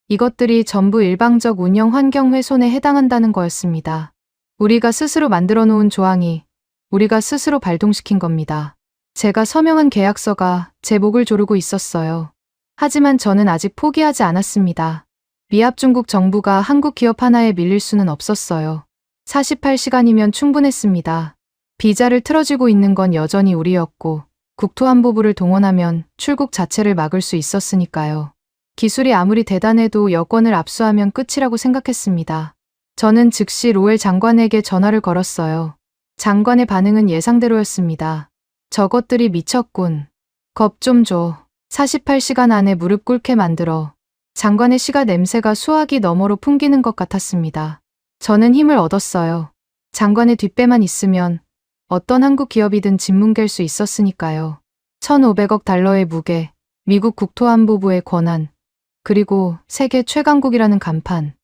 이것들이 전부 일방적 운영 환경 훼손에 해당한다는 거였습니다. 우리가 스스로 만들어 놓은 조항이 우리가 스스로 발동시킨 겁니다. 제가 서명한 계약서가 제 목을 조르고 있었어요. 하지만 저는 아직 포기하지 않았습니다. 미합 중국 정부가 한국 기업 하나에 밀릴 수는 없었어요. 48시간이면 충분했습니다. 비자를 틀어지고 있는 건 여전히 우리였고 국토안보부를 동원하면 출국 자체를 막을 수 있었으니까요. 기술이 아무리 대단해도 여권을 압수하면 끝이라고 생각했습니다. 저는 즉시 로엘 장관에게 전화를 걸었어요. 장관의 반응은 예상대로였습니다. 저것들이 미쳤군. 겁 좀 줘. 48시간 안에 무릎 꿇게 만들어. 장관의 시가 냄새가 수화기 너머로 풍기는 것 같았습니다. 저는 힘을 얻었어요. 장관의 뒷배만 있으면 어떤 한국 기업이든 짓뭉갤 수 있었으니까요. 1,500억 달러의 무게, 미국 국토안보부의 권한, 그리고 세계 최강국이라는 간판.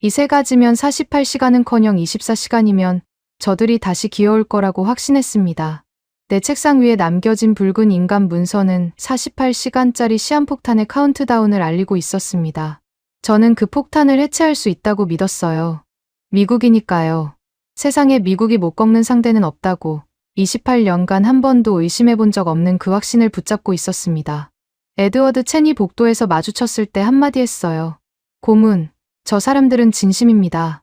이 세 가지면 48시간은커녕 24시간이면 저들이 다시 기어올 거라고 확신했습니다. 내 책상 위에 남겨진 붉은 인감 문서는 48시간짜리 시한폭탄의 카운트다운을 알리고 있었습니다. 저는 그 폭탄을 해체할 수 있다고 믿었어요. 미국이니까요. 세상에 미국이 못 꺾는 상대는 없다고 28년간 한 번도 의심해 본 적 없는 그 확신을 붙잡고 있었습니다. 에드워드 첸이 복도에서 마주쳤을 때 한마디 했어요. 고문, 저 사람들은 진심입니다.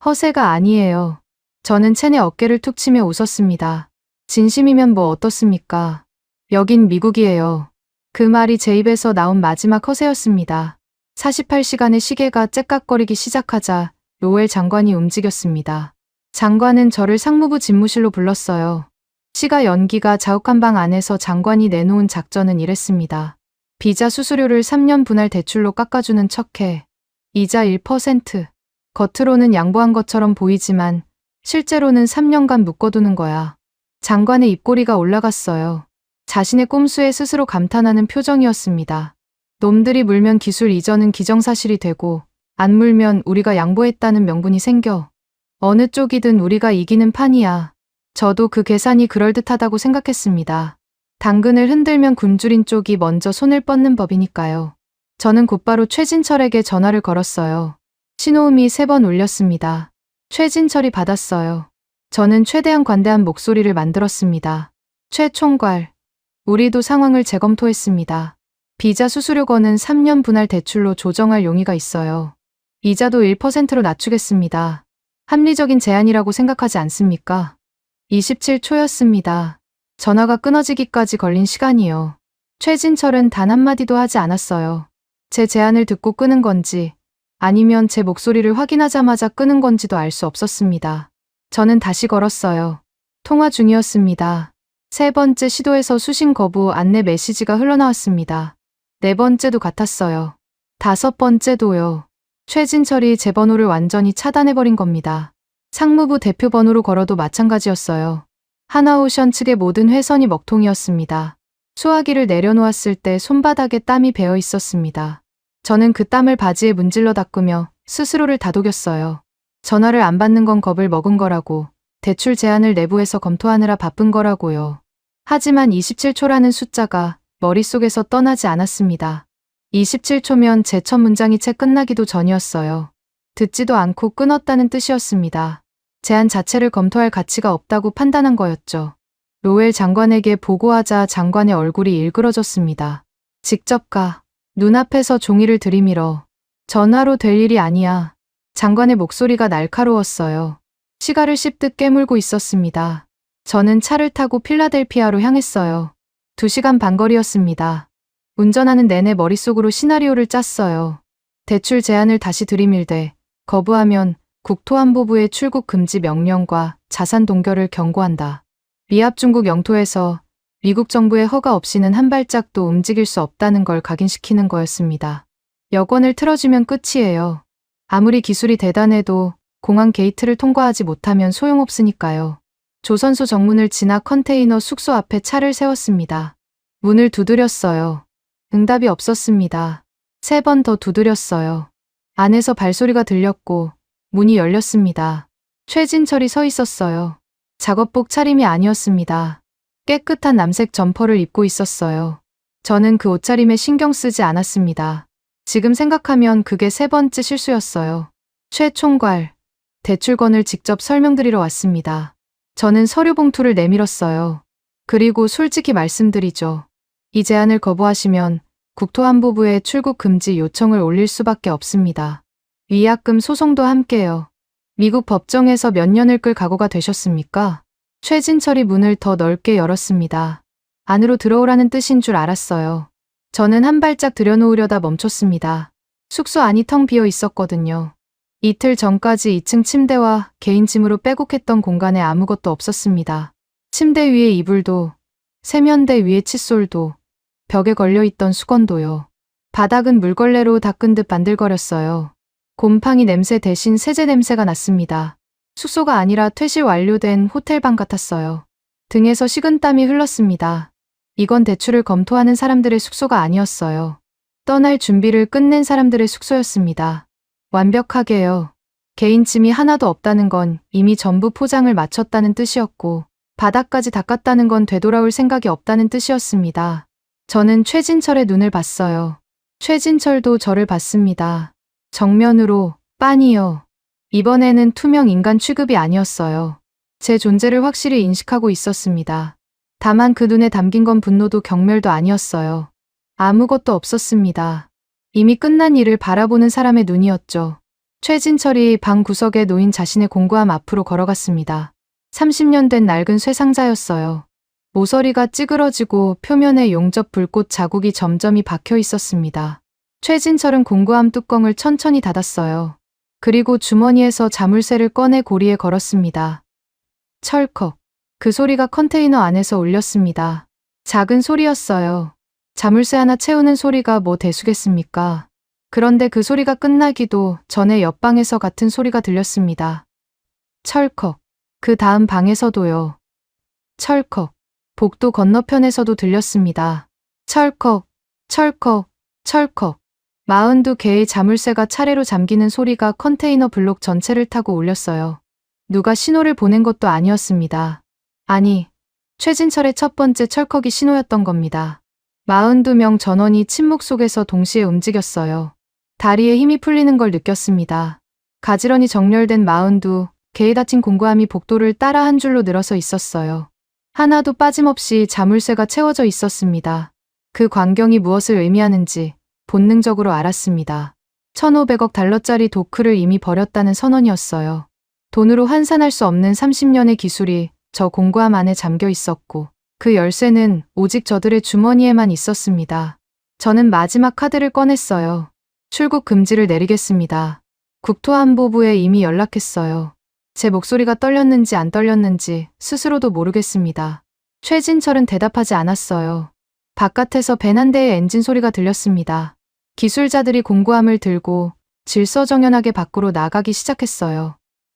허세가 아니에요. 저는 첸의 어깨를 툭 치며 웃었습니다. 진심이면 뭐 어떻습니까? 여긴 미국이에요. 그 말이 제 입에서 나온 마지막 허세였습니다. 48시간의 시계가 째깍거리기 시작하자 로엘 장관이 움직였습니다. 장관은 저를 상무부 집무실로 불렀어요. 시가 연기가 자욱한 방 안에서 장관이 내놓은 작전은 이랬습니다. 비자 수수료를 3년 분할 대출로 깎아주는 척해. 이자 1%. 겉으로는 양보한 것처럼 보이지만 실제로는 3년간 묶어두는 거야. 장관의 입꼬리가 올라갔어요. 자신의 꼼수에 스스로 감탄하는 표정이었습니다. 놈들이 물면 기술 이전은 기정사실이 되고 안 물면 우리가 양보했다는 명분이 생겨. 어느 쪽이든 우리가 이기는 판이야. 저도 그 계산이 그럴듯하다고 생각했습니다. 당근을 흔들면 굶주린 쪽이 먼저 손을 뻗는 법이니까요. 저는 곧바로 최진철에게 전화를 걸었어요. 신호음이 3번 울렸습니다. 최진철이 받았어요. 저는 최대한 관대한 목소리를 만들었습니다. 최 총괄, 우리도 상황을 재검토했습니다. 비자 수수료권은 3년 분할 대출로 조정할 용의가 있어요. 이자도 1%로 낮추겠습니다. 합리적인 제안이라고 생각하지 않습니까? 27초였습니다. 전화가 끊어지기까지 걸린 시간이요. 최진철은 단 한마디도 하지 않았어요. 제 제안을 듣고 끄는 건지 아니면 제 목소리를 확인하자마자 끄는 건지도 알 수 없었습니다. 저는 다시 걸었어요. 통화 중이었습니다. 3번째 시도에서 수신 거부 안내 메시지가 흘러나왔습니다. 4번째도 같았어요. 5번째도요. 최진철이 제 번호를 완전히 차단해버린 겁니다. 상무부 대표 번호로 걸어도 마찬가지였어요. 하나오션 측의 모든 회선이 먹통이었습니다. 수화기를 내려놓았을 때 손바닥에 땀이 배어 있었습니다. 저는 그 땀을 바지에 문질러 닦으며 스스로를 다독였어요. 전화를 안 받는 건 겁을 먹은 거라고, 대출 제안을 내부에서 검토하느라 바쁜 거라고요. 하지만 27초라는 숫자가 머릿속에서 떠나지 않았습니다. 27초면 제 첫 문장이 채 끝나기도 전이었어요. 듣지도 않고 끊었다는 뜻이었습니다. 제안 자체를 검토할 가치가 없다고 판단한 거였죠. 로웰 장관에게 보고하자 장관의 얼굴이 일그러졌습니다. 직접 가. 눈앞에서 종이를 들이밀어. 전화로 될 일이 아니야. 장관의 목소리가 날카로웠어요. 시가를 씹듯 깨물고 있었습니다. 저는 차를 타고 필라델피아로 향했어요. 2시간 반 거리였습니다. 운전하는 내내 머릿속으로 시나리오를 짰어요. 대출 제안을 다시 들이밀되 거부하면 국토안보부의 출국 금지 명령과 자산 동결을 경고한다. 미합 중국 영토에서 미국 정부의 허가 없이는 한 발짝도 움직일 수 없다는 걸 각인시키는 거였습니다. 여권을 틀어주면 끝이에요. 아무리 기술이 대단해도 공항 게이트를 통과하지 못하면 소용없으니까요. 조선소 정문을 지나 컨테이너 숙소 앞에 차를 세웠습니다. 문을 두드렸어요. 응답이 없었습니다. 3번 더 두드렸어요. 안에서 발소리가 들렸고 문이 열렸습니다. 최진철이 서 있었어요. 작업복 차림이 아니었습니다. 깨끗한 남색 점퍼를 입고 있었어요. 저는 그 옷차림에 신경 쓰지 않았습니다. 지금 생각하면 그게 3번째 실수였어요. 최 총괄, 대출권을 직접 설명드리러 왔습니다. 저는 서류 봉투를 내밀었어요. 그리고 솔직히 말씀드리죠. 이 제안을 거부하시면 국토안보부에 출국 금지 요청을 올릴 수밖에 없습니다. 위약금 소송도 함께요. 미국 법정에서 몇 년을 끌 각오가 되셨습니까? 최진철이 문을 더 넓게 열었습니다. 안으로 들어오라는 뜻인 줄 알았어요. 저는 한 발짝 들여놓으려다 멈췄습니다. 숙소 안이 텅 비어 있었거든요. 이틀 전까지 2층 침대와 개인 짐으로 빼곡했던 공간에 아무것도 없었습니다. 침대 위에 이불도, 세면대 위에 칫솔도, 벽에 걸려있던 수건도요. 바닥은 물걸레로 닦은 듯 반들거렸어요. 곰팡이 냄새 대신 세제 냄새가 났습니다. 숙소가 아니라 퇴실 완료된 호텔방 같았어요. 등에서 식은땀이 흘렀습니다. 이건 대출을 검토하는 사람들의 숙소가 아니었어요. 떠날 준비를 끝낸 사람들의 숙소였습니다. 완벽하게요. 개인 짐이 하나도 없다는 건 이미 전부 포장을 마쳤다는 뜻이었고 바닥까지 닦았다는 건 되돌아올 생각이 없다는 뜻이었습니다. 저는 최진철의 눈을 봤어요. 최진철도 저를 봤습니다. 정면으로, 빤히요. 이번에는 투명 인간 취급이 아니었어요. 제 존재를 확실히 인식하고 있었습니다. 다만 그 눈에 담긴 건 분노도 경멸도 아니었어요. 아무것도 없었습니다. 이미 끝난 일을 바라보는 사람의 눈이었죠. 최진철이 방 구석에 놓인 자신의 공구함 앞으로 걸어갔습니다. 30년 된 낡은 쇠상자였어요. 모서리가 찌그러지고 표면에 용접 불꽃 자국이 점점이 박혀 있었습니다. 최진철은 공구함 뚜껑을 천천히 닫았어요. 그리고 주머니에서 자물쇠를 꺼내 고리에 걸었습니다. 철컥. 그 소리가 컨테이너 안에서 울렸습니다. 작은 소리였어요. 자물쇠 하나 채우는 소리가 뭐 대수겠습니까? 그런데 그 소리가 끝나기도 전에 옆방에서 같은 소리가 들렸습니다. 철컥. 그 다음 방에서도요. 철컥. 복도 건너편에서도 들렸습니다. 철컥, 철컥, 철컥. 42개의 자물쇠가 차례로 잠기는 소리가 컨테이너 블록 전체를 타고 울렸어요. 누가 신호를 보낸 것도 아니었습니다. 아니, 최진철의 첫 번째 철컥이 신호였던 겁니다. 42명 전원이 침묵 속에서 동시에 움직였어요. 다리에 힘이 풀리는 걸 느꼈습니다. 가지런히 정렬된 42개의 다친 공구함이 복도를 따라 한 줄로 늘어서 있었어요. 하나도 빠짐없이 자물쇠가 채워져 있었습니다. 그 광경이 무엇을 의미하는지 본능적으로 알았습니다. 1,500억 달러짜리 도크를 이미 버렸다는 선언이었어요. 돈으로 환산할 수 없는 30년의 기술이 저 공구함 안에 잠겨 있었고 그 열쇠는 오직 저들의 주머니에만 있었습니다. 저는 마지막 카드를 꺼냈어요. 출국 금지를 내리겠습니다. 국토안보부에 이미 연락했어요. 제 목소리가 떨렸는지 안 떨렸는지 스스로도 모르겠습니다. 최진철은 대답하지 않았어요. 바깥에서 벤 한 대의 엔진 소리가 들렸습니다. 기술자들이 공구함을 들고 질서정연하게 밖으로 나가기 시작했어요.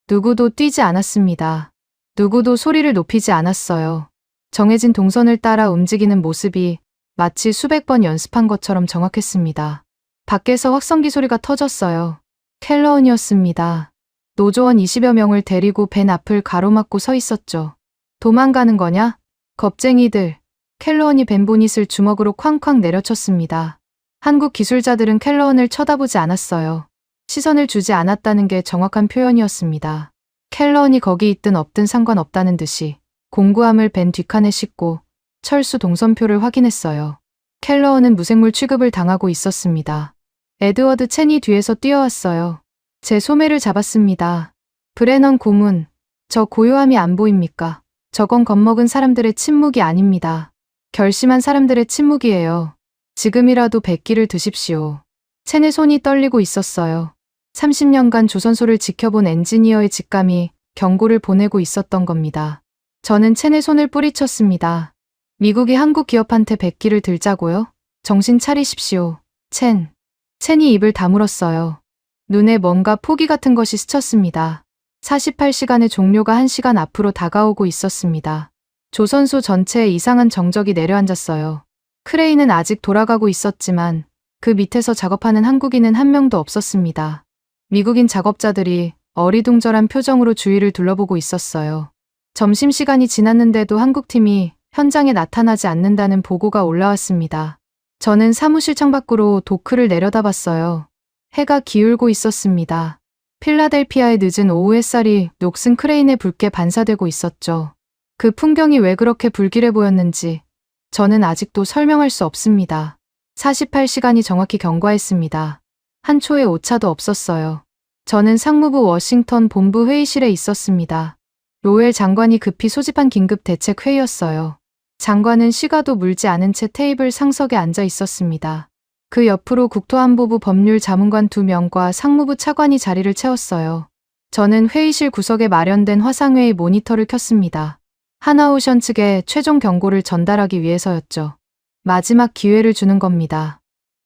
누구도 뛰지 않았습니다. 누구도 소리를 높이지 않았어요. 정해진 동선을 따라 움직이는 모습이 마치 수백 번 연습한 것처럼 정확했습니다. 밖에서 확성기 소리가 터졌어요. 켈러언이었습니다. 노조원 20여 명을 데리고 벤 앞을 가로막고 서 있었죠. 도망가는 거냐? 겁쟁이들. 켈러언이 벤 보닛을 주먹으로 쾅쾅 내려쳤습니다. 한국 기술자들은 켈러언을 쳐다보지 않았어요. 시선을 주지 않았다는 게 정확한 표현이었습니다. 켈러언이 거기 있든 없든 상관없다는 듯이 공구함을 벤 뒷칸에 싣고 철수 동선표를 확인했어요. 켈러언은 무생물 취급을 당하고 있었습니다. 에드워드 첸이 뒤에서 뛰어왔어요. 제 소매를 잡았습니다. 브레넌 고문, 저 고요함이 안 보입니까? 저건 겁먹은 사람들의 침묵이 아닙니다. 결심한 사람들의 침묵이에요. 지금이라도 백기를 드십시오. 첸의 손이 떨리고 있었어요. 30년간 조선소를 지켜본 엔지니어의 직감이 경고를 보내고 있었던 겁니다. 저는 첸의 손을 뿌리쳤습니다. 미국이 한국 기업한테 백기를 들자고요? 정신 차리십시오. 첸. 첸이 입을 다물었어요. 눈에 뭔가 포기 같은 것이 스쳤습니다. 48시간의 종료가 1시간 앞으로 다가오고 있었습니다. 조선소 전체에 이상한 정적이 내려앉았어요. 크레인은 아직 돌아가고 있었지만 그 밑에서 작업하는 한국인은 한 명도 없었습니다. 미국인 작업자들이 어리둥절한 표정으로 주위를 둘러보고 있었어요. 점심시간이 지났는데도 한국팀이 현장에 나타나지 않는다는 보고가 올라왔습니다. 저는 사무실 창밖으로 도크를 내려다봤어요. 해가 기울고 있었습니다. 필라델피아의 늦은 오후 햇살이 녹슨 크레인의 붉게 반사되고 있었죠. 그 풍경이 왜 그렇게 불길해 보였는지 저는 아직도 설명할 수 없습니다. 48시간이 정확히 경과했습니다. 한 초의 오차도 없었어요. 저는 상무부 워싱턴 본부 회의실에 있었습니다. 로웰 장관이 급히 소집한 긴급 대책 회의였어요. 장관은 시가도 물지 않은 채 테이블 상석에 앉아 있었습니다. 그 옆으로 국토안보부 법률 자문관 2명과 상무부 차관이 자리를 채웠어요. 저는 회의실 구석에 마련된 화상회의 모니터를 켰습니다. 하나오션 측에 최종 경고를 전달하기 위해서였죠. 마지막 기회를 주는 겁니다.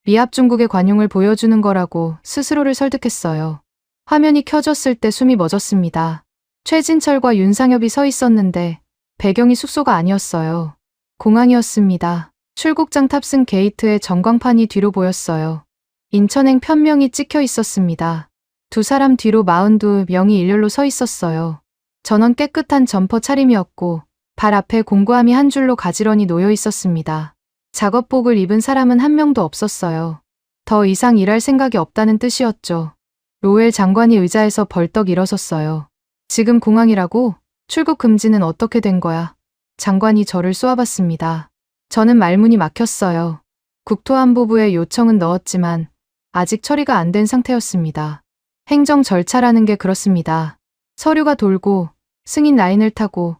미합 중국의 관용을 보여주는 거라고 스스로를 설득했어요. 화면이 켜졌을 때 숨이 멎었습니다. 최진철과 윤상엽이 서 있었는데 배경이 숙소가 아니었어요. 공항이었습니다. 출국장 탑승 게이트에 전광판이 뒤로 보였어요. 인천행 편명이 찍혀 있었습니다. 두 사람 뒤로 42명이 일렬로 서 있었어요. 전원 깨끗한 점퍼 차림이었고 발 앞에 공구함이 한 줄로 가지런히 놓여 있었습니다. 작업복을 입은 사람은 한 명도 없었어요. 더 이상 일할 생각이 없다는 뜻이었죠. 로웰 장관이 의자에서 벌떡 일어섰어요. 지금 공항이라고? 출국 금지는 어떻게 된 거야? 장관이 저를 쏘아봤습니다. 저는 말문이 막혔어요. 국토안보부에 요청은 넣었지만 아직 처리가 안 된 상태였습니다. 행정 절차라는 게 그렇습니다. 서류가 돌고 승인 라인을 타고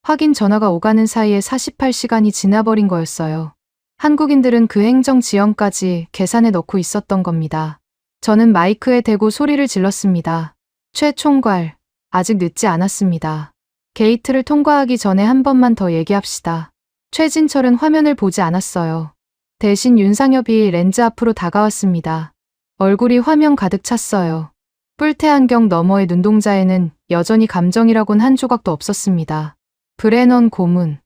확인 전화가 오가는 사이에 48시간이 지나버린 거였어요. 한국인들은 그 행정 지연까지 계산에 넣고 있었던 겁니다. 저는 마이크에 대고 소리를 질렀습니다. 최 총괄, 아직 늦지 않았습니다. 게이트를 통과하기 전에 한 번만 더 얘기합시다. 최진철은 화면을 보지 않았어요. 대신 윤상엽이 렌즈 앞으로 다가왔습니다. 얼굴이 화면 가득 찼어요. 뿔테 안경 너머의 눈동자에는 여전히 감정이라곤 한 조각도 없었습니다. 브레넌 고문.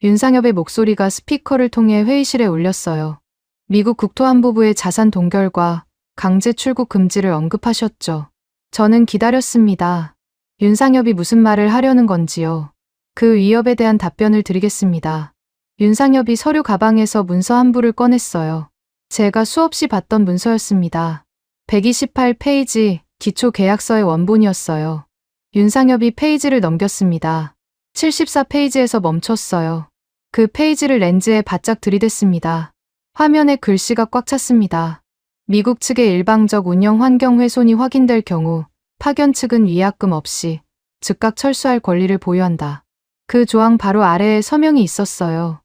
윤상엽의 목소리가 스피커를 통해 회의실에 울렸어요. 미국 국토안보부의 자산 동결과 강제 출국 금지를 언급하셨죠. 저는 기다렸습니다. 윤상엽이 무슨 말을 하려는 건지요. 그 위협에 대한 답변을 드리겠습니다. 윤상엽이 서류 가방에서 문서 한 부를 꺼냈어요. 제가 수없이 봤던 문서였습니다. 128페이지 기초계약서의 원본이었어요. 윤상엽이 페이지를 넘겼습니다. 74페이지에서 멈췄어요. 그 페이지를 렌즈에 바짝 들이댔습니다. 화면에 글씨가 꽉 찼습니다. 미국 측의 일방적 운영 환경 훼손이 확인될 경우 파견 측은 위약금 없이 즉각 철수할 권리를 보유한다. 그 조항 바로 아래에 서명이 있었어요.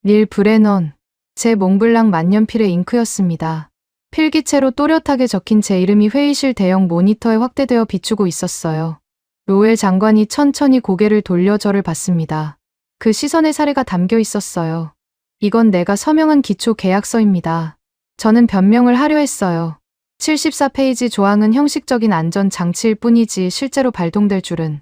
닐 브레넌. 제 몽블랑 만년필의 잉크였습니다. 필기체로 또렷하게 적힌 제 이름이 회의실 대형 모니터에 확대되어 비추고 있었어요. 로웰 장관이 천천히 고개를 돌려 저를 봤습니다. 그 시선에 사례가 담겨 있었어요. 이건 내가 서명한 기초 계약서입니다. 저는 변명을 하려 했어요. 74페이지 조항은 형식적인 안전 장치일 뿐이지 실제로 발동될 줄은.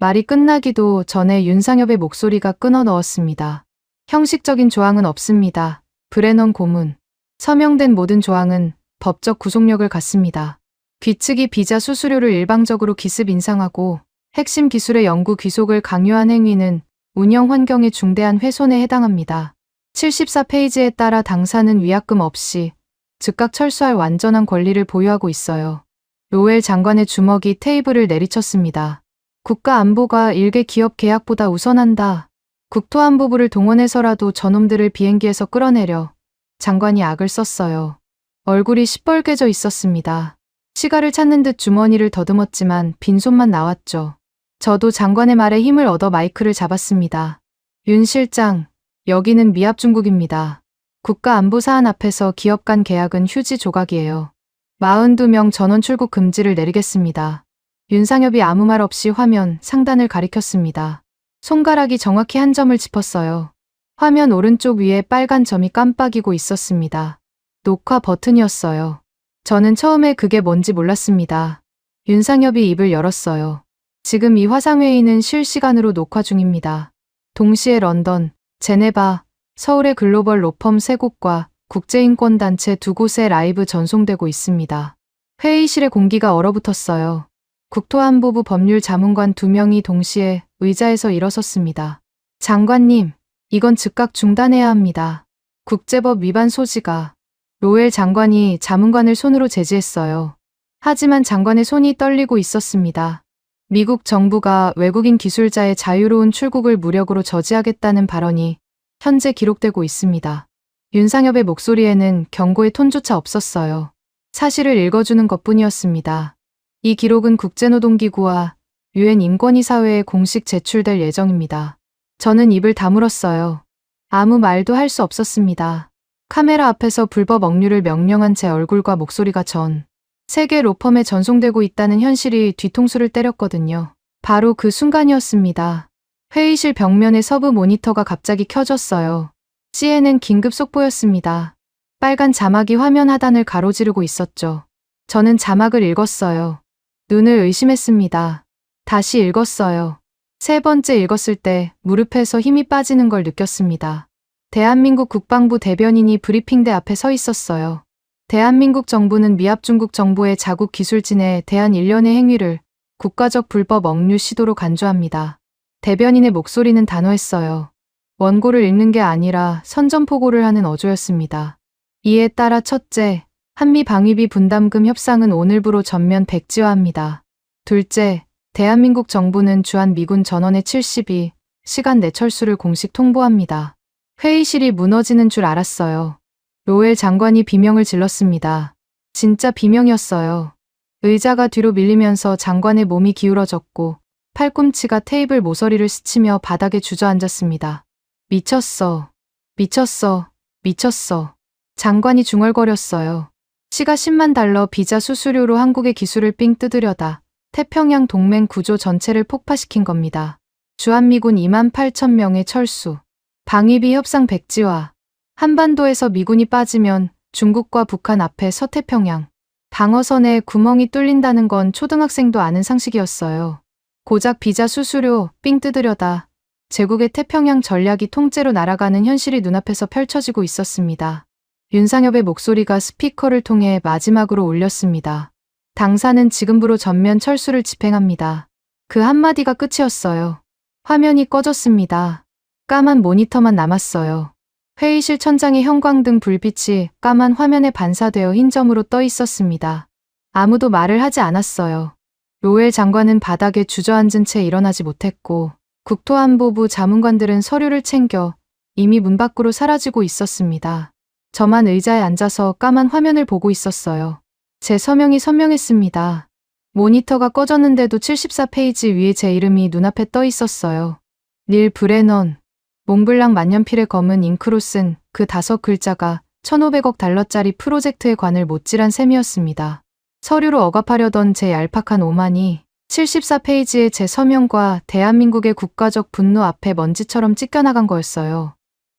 말이 끝나기도 전에 윤상엽의 목소리가 끊어 넣었습니다. 형식적인 조항은 없습니다. 브레넌 고문. 서명된 모든 조항은 법적 구속력을 갖습니다. 귀측이 비자 수수료를 일방적으로 기습 인상하고 핵심 기술의 연구 귀속을 강요한 행위는 운영 환경의 중대한 훼손에 해당합니다. 74페이지에 따라 당사는 위약금 없이 즉각 철수할 완전한 권리를 보유하고 있어요. 로웰 장관의 주먹이 테이블을 내리쳤습니다. 국가 안보가 일개 기업 계약보다 우선한다. 국토안보부를 동원해서라도 저놈들을 비행기에서 끌어내려 장관이 악을 썼어요. 얼굴이 시뻘개져 있었습니다. 시가를 찾는 듯 주머니를 더듬었지만 빈손만 나왔죠. 저도 장관의 말에 힘을 얻어 마이크를 잡았습니다. 윤 실장, 여기는 미합중국입니다. 국가안보 사안 앞에서 기업 간 계약은 휴지 조각이에요. 42명 전원 출국 금지를 내리겠습니다. 윤상엽이 아무 말 없이 화면 상단을 가리켰습니다. 손가락이 정확히 한 점을 짚었어요. 화면 오른쪽 위에 빨간 점이 깜빡이고 있었습니다. 녹화 버튼이었어요. 저는 처음에 그게 뭔지 몰랐습니다. 윤상엽이 입을 열었어요. 지금 이 화상회의는 실시간으로 녹화 중입니다. 동시에 런던, 제네바, 서울의 글로벌 로펌 3곳과 국제인권단체 2곳에 라이브 전송되고 있습니다. 회의실의 공기가 얼어붙었어요. 국토안보부 법률자문관 2명이 동시에 의자에서 일어섰습니다. 장관님, 이건 즉각 중단해야 합니다. 국제법 위반 소지가. 로웰 장관이 자문관을 손으로 제지했어요. 하지만 장관의 손이 떨리고 있었습니다. 미국 정부가 외국인 기술자의 자유로운 출국을 무력으로 저지하겠다는 발언이 현재 기록되고 있습니다. 윤상엽의 목소리에는 경고의 톤조차 없었어요. 사실을 읽어주는 것뿐이었습니다. 이 기록은 국제노동기구와 유엔 인권이사회에 공식 제출될 예정입니다. 저는 입을 다물었어요. 아무 말도 할 수 없었습니다. 카메라 앞에서 불법 억류를 명령한 제 얼굴과 목소리가 전 세계 로펌에 전송되고 있다는 현실이 뒤통수를 때렸거든요. 바로 그 순간이었습니다. 회의실 벽면의 서브 모니터가 갑자기 켜졌어요. CNN 긴급 속보였습니다. 빨간 자막이 화면 하단을 가로지르고 있었죠. 저는 자막을 읽었어요. 눈을 의심했습니다. 다시 읽었어요. 세 번째 읽었을 때 무릎에서 힘이 빠지는 걸 느꼈습니다. 대한민국 국방부 대변인이 브리핑대 앞에 서 있었어요. 대한민국 정부는 미합중국 정부의 자국 기술진에 대한 일련의 행위를 국가적 불법 억류 시도로 간주합니다. 대변인의 목소리는 단호했어요. 원고를 읽는 게 아니라 선전포고를 하는 어조였습니다. 이에 따라 첫째, 한미 방위비 분담금 협상은 오늘부로 전면 백지화합니다. 둘째, 대한민국 정부는 주한 미군 전원의 72시간 내 철수를 공식 통보합니다. 회의실이 무너지는 줄 알았어요. 로웰 장관이 비명을 질렀습니다. 진짜 비명이었어요. 의자가 뒤로 밀리면서 장관의 몸이 기울어졌고 팔꿈치가 테이블 모서리를 스치며 바닥에 주저앉았습니다. 미쳤어. 미쳤어. 미쳤어. 장관이 중얼거렸어요. 시가 10만 달러 비자 수수료로 한국의 기술을 삥 뜯으려다 태평양 동맹 구조 전체를 폭파시킨 겁니다. 주한미군 2만 8천 명의 철수. 방위비 협상 백지화. 한반도에서 미군이 빠지면 중국과 북한 앞에 서태평양 방어선에 구멍이 뚫린다는 건 초등학생도 아는 상식이었어요. 고작 비자 수수료 삥 뜯으려다 제국의 태평양 전략이 통째로 날아가는 현실이 눈앞에서 펼쳐지고 있었습니다. 윤상엽의 목소리가 스피커를 통해 마지막으로 울렸습니다. 당사는 지금부로 전면 철수를 집행합니다. 그 한마디가 끝이었어요. 화면이 꺼졌습니다. 까만 모니터만 남았어요. 회의실 천장의 형광등 불빛이 까만 화면에 반사되어 흰 점으로 떠 있었습니다. 아무도 말을 하지 않았어요. 로웰 장관은 바닥에 주저앉은 채 일어나지 못했고 국토안보부 자문관들은 서류를 챙겨 이미 문 밖으로 사라지고 있었습니다. 저만 의자에 앉아서 까만 화면을 보고 있었어요. 제 서명이 선명했습니다. 모니터가 꺼졌는데도 74페이지 위에 제 이름이 눈앞에 떠 있었어요. 닐 브레넌. 몽블랑 만년필의 검은 잉크로 쓴 그 5글자가 1,500억 달러짜리 프로젝트에 관을 못질한 셈이었습니다. 서류로 억압하려던 제 얄팍한 오만이 74페이지의 제 서명과 대한민국의 국가적 분노 앞에 먼지처럼 찢겨나간 거였어요.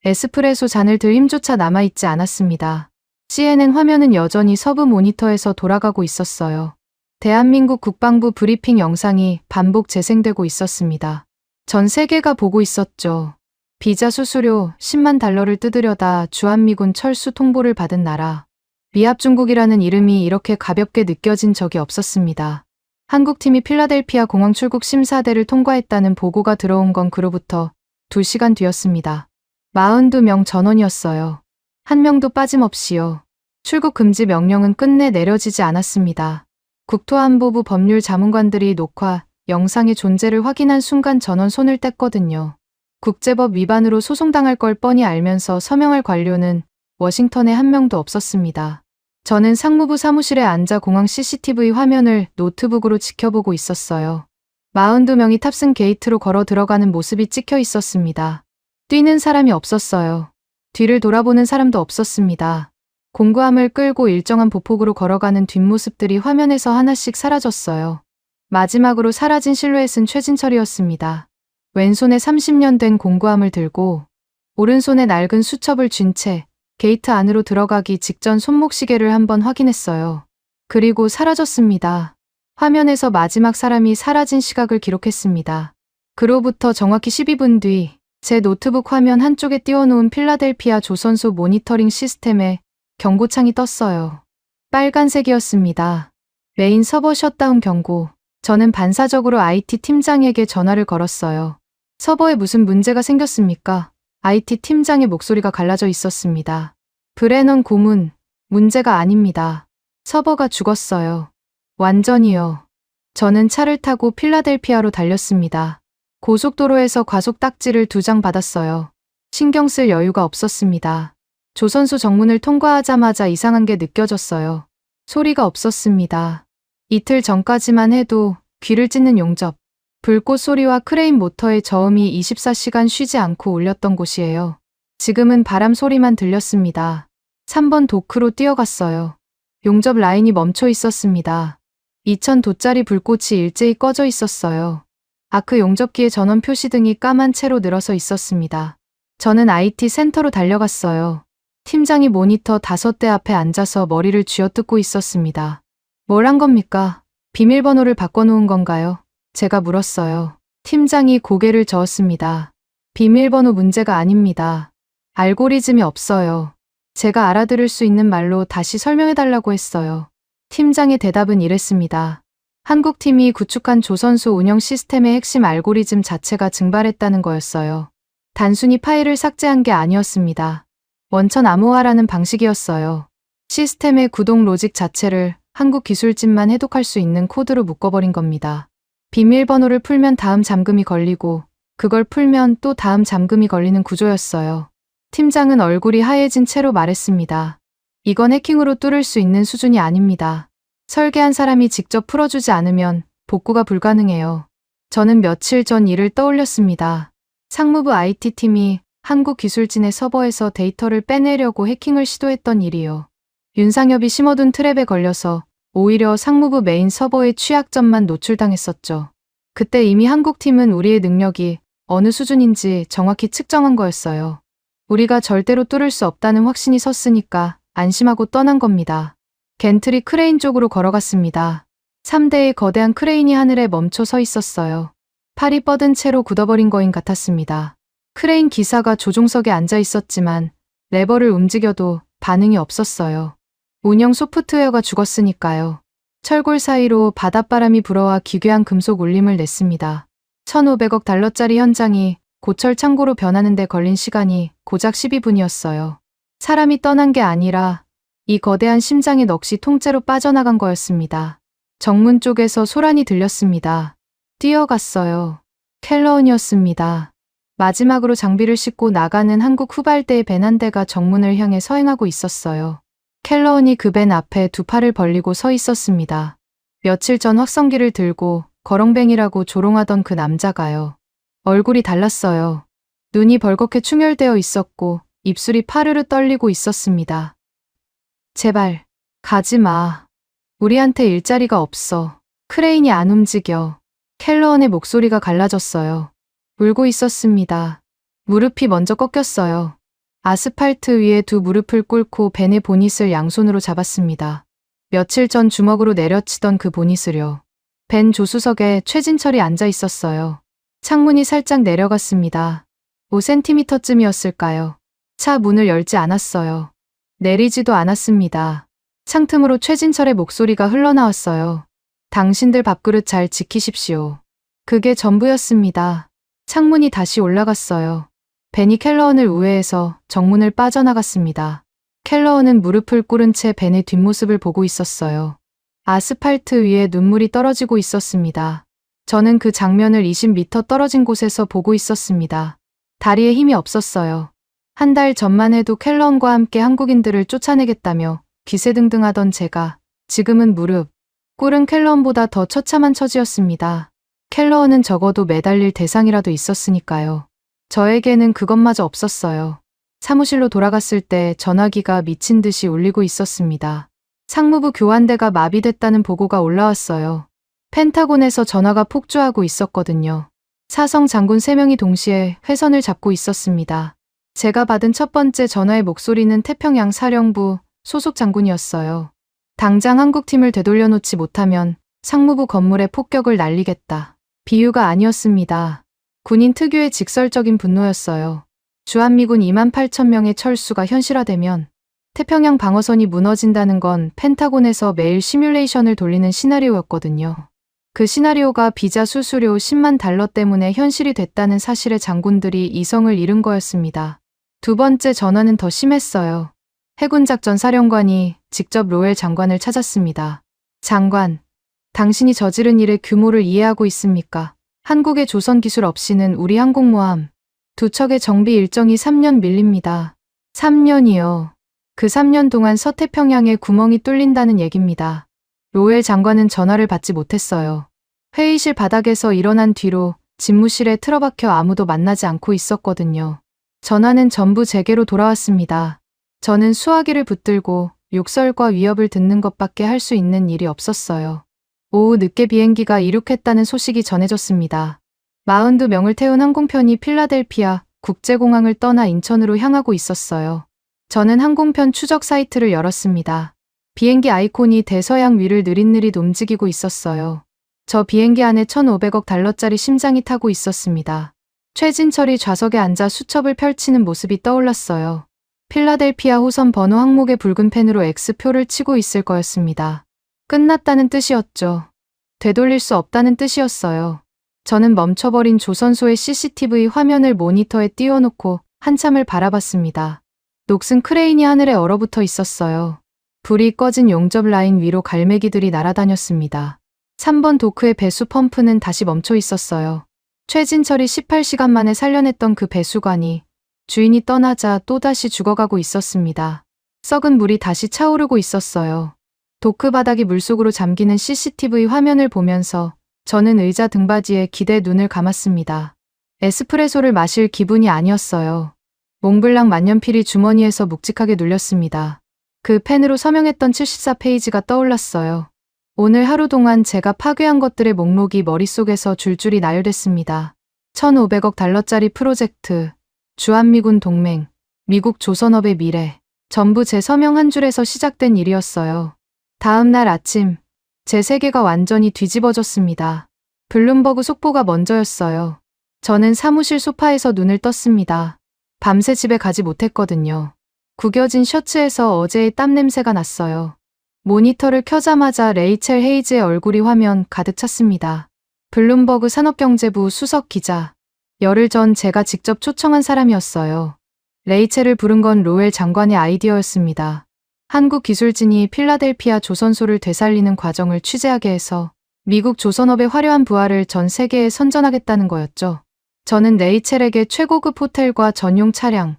에스프레소 잔을 들 힘조차 남아있지 않았습니다. CNN 화면은 여전히 서브 모니터에서 돌아가고 있었어요. 대한민국 국방부 브리핑 영상이 반복 재생되고 있었습니다. 전 세계가 보고 있었죠. 비자 수수료 10만 달러를 뜯으려다 주한미군 철수 통보를 받은 나라. 미합 중국이라는 이름이 이렇게 가볍게 느껴진 적이 없었습니다. 한국팀이 필라델피아 공항 출국 심사대를 통과했다는 보고가 들어온 건 그로부터 2시간 뒤였습니다. 42명 전원이었어요. 한 명도 빠짐없이요. 출국 금지 명령은 끝내 내려지지 않았습니다. 국토안보부 법률 자문관들이 녹화, 영상의 존재를 확인한 순간 전원 손을 뗐거든요. 국제법 위반으로 소송당할 걸 뻔히 알면서 서명할 관료는 워싱턴에 한 명도 없었습니다. 저는 상무부 사무실에 앉아 공항 CCTV 화면을 노트북으로 지켜보고 있었어요. 42명이 탑승 게이트로 걸어 들어가는 모습이 찍혀 있었습니다. 뛰는 사람이 없었어요. 뒤를 돌아보는 사람도 없었습니다. 공구함을 끌고 일정한 보폭으로 걸어가는 뒷모습들이 화면에서 하나씩 사라졌어요. 마지막으로 사라진 실루엣은 최진철이었습니다. 왼손에 30년 된 공구함을 들고 오른손에 낡은 수첩을 쥔 채 게이트 안으로 들어가기 직전 손목시계를 한번 확인했어요. 그리고 사라졌습니다. 화면에서 마지막 사람이 사라진 시각을 기록했습니다. 그로부터 정확히 12분 뒤 제 노트북 화면 한쪽에 띄워놓은 필라델피아 조선소 모니터링 시스템에 경고창이 떴어요. 빨간색이었습니다. 메인 서버 셧다운 경고. 저는 반사적으로 IT 팀장에게 전화를 걸었어요. 서버에 무슨 문제가 생겼습니까? IT 팀장의 목소리가 갈라져 있었습니다. 브레넌 고문, 문제가 아닙니다. 서버가 죽었어요. 완전히요. 저는 차를 타고 필라델피아로 달렸습니다. 고속도로에서 과속 딱지를 2장 받았어요. 신경 쓸 여유가 없었습니다. 조선소 정문을 통과하자마자 이상한 게 느껴졌어요. 소리가 없었습니다. 이틀 전까지만 해도 귀를 찢는 용접, 불꽃 소리와 크레인 모터의 저음이 24시간 쉬지 않고 울렸던 곳이에요. 지금은 바람 소리만 들렸습니다. 3번 도크로 뛰어갔어요. 용접 라인이 멈춰 있었습니다. 2000도짜리 불꽃이 일제히 꺼져 있었어요. 아크 용접기의 전원 표시등이 까만 채로 늘어서 있었습니다. 저는 IT 센터로 달려갔어요. 팀장이 모니터 5대 앞에 앉아서 머리를 쥐어뜯고 있었습니다. 뭘 한 겁니까? 비밀번호를 바꿔놓은 건가요? 제가 물었어요. 팀장이 고개를 저었습니다. 비밀번호 문제가 아닙니다. 알고리즘이 없어요. 제가 알아들을 수 있는 말로 다시 설명해달라고 했어요. 팀장의 대답은 이랬습니다. 한국팀이 구축한 조선소 운영 시스템의 핵심 알고리즘 자체가 증발했다는 거였어요. 단순히 파일을 삭제한 게 아니었습니다. 원천 암호화라는 방식이었어요. 시스템의 구동 로직 자체를 한국 기술진만 해독할 수 있는 코드로 묶어버린 겁니다. 비밀번호를 풀면 다음 잠금이 걸리고 그걸 풀면 또 다음 잠금이 걸리는 구조였어요. 팀장은 얼굴이 하얘진 채로 말했습니다. 이건 해킹으로 뚫을 수 있는 수준이 아닙니다. 설계한 사람이 직접 풀어주지 않으면 복구가 불가능해요. 저는 며칠 전 일을 떠올렸습니다. 상무부 IT팀이 한국 기술진의 서버에서 데이터를 빼내려고 해킹을 시도했던 일이요. 윤상엽이 심어둔 트랩에 걸려서 오히려 상무부 메인 서버의 취약점만 노출당했었죠. 그때 이미 한국팀은 우리의 능력이 어느 수준인지 정확히 측정한 거였어요. 우리가 절대로 뚫을 수 없다는 확신이 섰으니까 안심하고 떠난 겁니다. 겐틀이 크레인 쪽으로 걸어갔습니다. 3대의 거대한 크레인이 하늘에 멈춰 서 있었어요. 팔이 뻗은 채로 굳어버린 거인 같았습니다. 크레인 기사가 조종석에 앉아 있었지만 레버를 움직여도 반응이 없었어요. 운영 소프트웨어가 죽었으니까요. 철골 사이로 바닷바람이 불어와 기괴한 금속 울림을 냈습니다. 1,500억 달러짜리 현장이 고철 창고로 변하는 데 걸린 시간이 고작 12분이었어요. 사람이 떠난 게 아니라 이 거대한 심장의 넋이 통째로 빠져나간 거였습니다. 정문 쪽에서 소란이 들렸습니다. 뛰어갔어요. 켈러운이었습니다. 마지막으로 장비를 싣고 나가는 한국 후발대의 벤 한 대가 정문을 향해 서행하고 있었어요. 켈러운이 그 벤 앞에 두 팔을 벌리고 서 있었습니다. 며칠 전 확성기를 들고 거렁뱅이라고 조롱하던 그 남자가요. 얼굴이 달랐어요. 눈이 벌겋게 충혈되어 있었고 입술이 파르르 떨리고 있었습니다. 제발, 가지 마. 우리한테 일자리가 없어. 크레인이 안 움직여. 켈러원의 목소리가 갈라졌어요. 울고 있었습니다. 무릎이 먼저 꺾였어요. 아스팔트 위에 두 무릎을 꿇고 벤의 보닛을 양손으로 잡았습니다. 며칠 전 주먹으로 내려치던 그 보닛을요. 벤 조수석에 최진철이 앉아 있었어요. 창문이 살짝 내려갔습니다. 5cm쯤이었을까요? 차 문을 열지 않았어요. 내리지도 않았습니다. 창틈으로 최진철의 목소리가 흘러나왔어요. 당신들 밥그릇 잘 지키십시오. 그게 전부였습니다. 창문이 다시 올라갔어요. 벤이 켈러원을 우회해서 정문을 빠져나갔습니다. 켈러원은 무릎을 꿇은 채 벤의 뒷모습을 보고 있었어요. 아스팔트 위에 눈물이 떨어지고 있었습니다. 저는 그 장면을 20m 떨어진 곳에서 보고 있었습니다. 다리에 힘이 없었어요. 한 달 전만 해도 켈러원과 함께 한국인들을 쫓아내겠다며 기세등등하던 제가 지금은 무릎 꿇은 켈러원보다 더 처참한 처지였습니다. 켈러원은 적어도 매달릴 대상이라도 있었으니까요. 저에게는 그것마저 없었어요. 사무실로 돌아갔을 때 전화기가 미친 듯이 울리고 있었습니다. 상무부 교환대가 마비됐다는 보고가 올라왔어요. 펜타곤에서 전화가 폭주하고 있었거든요. 사성 장군 3명이 동시에 회선을 잡고 있었습니다. 제가 받은 첫 번째 전화의 목소리는 태평양 사령부 소속 장군이었어요. 당장 한국팀을 되돌려놓지 못하면 상무부 건물에 폭격을 날리겠다. 비유가 아니었습니다. 군인 특유의 직설적인 분노였어요. 주한미군 28,000명의 철수가 현실화되면 태평양 방어선이 무너진다는 건 펜타곤에서 매일 시뮬레이션을 돌리는 시나리오였거든요. 그 시나리오가 비자 수수료 10만 달러 때문에 현실이 됐다는 사실에 장군들이 이성을 잃은 거였습니다. 두 번째 전화는 더 심했어요. 해군작전 사령관이 직접 로엘 장관을 찾았습니다. 장관, 당신이 저지른 일의 규모를 이해하고 있습니까? 한국의 조선 기술 없이는 우리 항공모함 두 척의 정비 일정이 3년 밀립니다. 3년이요. 그 3년 동안 서태평양에 구멍이 뚫린다는 얘기입니다. 로엘 장관은 전화를 받지 못했어요. 회의실 바닥에서 일어난 뒤로 집무실에 틀어박혀 아무도 만나지 않고 있었거든요. 전화는 전부 제게로 돌아왔습니다. 저는 수화기를 붙들고 욕설과 위협을 듣는 것밖에 할 수 있는 일이 없었어요. 오후 늦게 비행기가 이륙했다는 소식이 전해졌습니다. 42명을 태운 항공편이 필라델피아 국제공항을 떠나 인천으로 향하고 있었어요. 저는 항공편 추적 사이트를 열었습니다. 비행기 아이콘이 대서양 위를 느릿느릿 움직이고 있었어요. 저 비행기 안에 1,500억 달러짜리 심장이 타고 있었습니다. 최진철이 좌석에 앉아 수첩을 펼치는 모습이 떠올랐어요. 필라델피아 호선 번호 항목의 붉은 펜으로 X표를 치고 있을 거였습니다. 끝났다는 뜻이었죠. 되돌릴 수 없다는 뜻이었어요. 저는 멈춰버린 조선소의 CCTV 화면을 모니터에 띄워놓고 한참을 바라봤습니다. 녹슨 크레인이 하늘에 얼어붙어 있었어요. 불이 꺼진 용접 라인 위로 갈매기들이 날아다녔습니다. 3번 도크의 배수 펌프는 다시 멈춰 있었어요. 최진철이 18시간 만에 살려냈던 그 배수관이 주인이 떠나자 또다시 죽어가고 있었습니다. 썩은 물이 다시 차오르고 있었어요. 도크 바닥이 물속으로 잠기는 CCTV 화면을 보면서 저는 의자 등받이에 기대 눈을 감았습니다. 에스프레소를 마실 기분이 아니었어요. 몽블랑 만년필이 주머니에서 묵직하게 눌렸습니다. 그 펜으로 서명했던 74페이지가 떠올랐어요. 오늘 하루 동안 제가 파괴한 것들의 목록이 머릿속에서 줄줄이 나열됐습니다. 1,500억 달러짜리 프로젝트, 주한미군 동맹, 미국 조선업의 미래, 전부 제 서명 한 줄에서 시작된 일이었어요. 다음 날 아침, 제 세계가 완전히 뒤집어졌습니다. 블룸버그 속보가 먼저였어요. 저는 사무실 소파에서 눈을 떴습니다. 밤새 집에 가지 못했거든요. 구겨진 셔츠에서 어제의 땀 냄새가 났어요. 모니터를 켜자마자 레이첼 헤이즈의 얼굴이 화면 가득 찼습니다. 블룸버그 산업경제부 수석 기자. 열흘 전 제가 직접 초청한 사람이었어요. 레이첼을 부른 건 로웰 장관의 아이디어였습니다. 한국 기술진이 필라델피아 조선소를 되살리는 과정을 취재하게 해서 미국 조선업의 화려한 부활을 전 세계에 선전하겠다는 거였죠. 저는 레이첼에게 최고급 호텔과 전용 차량,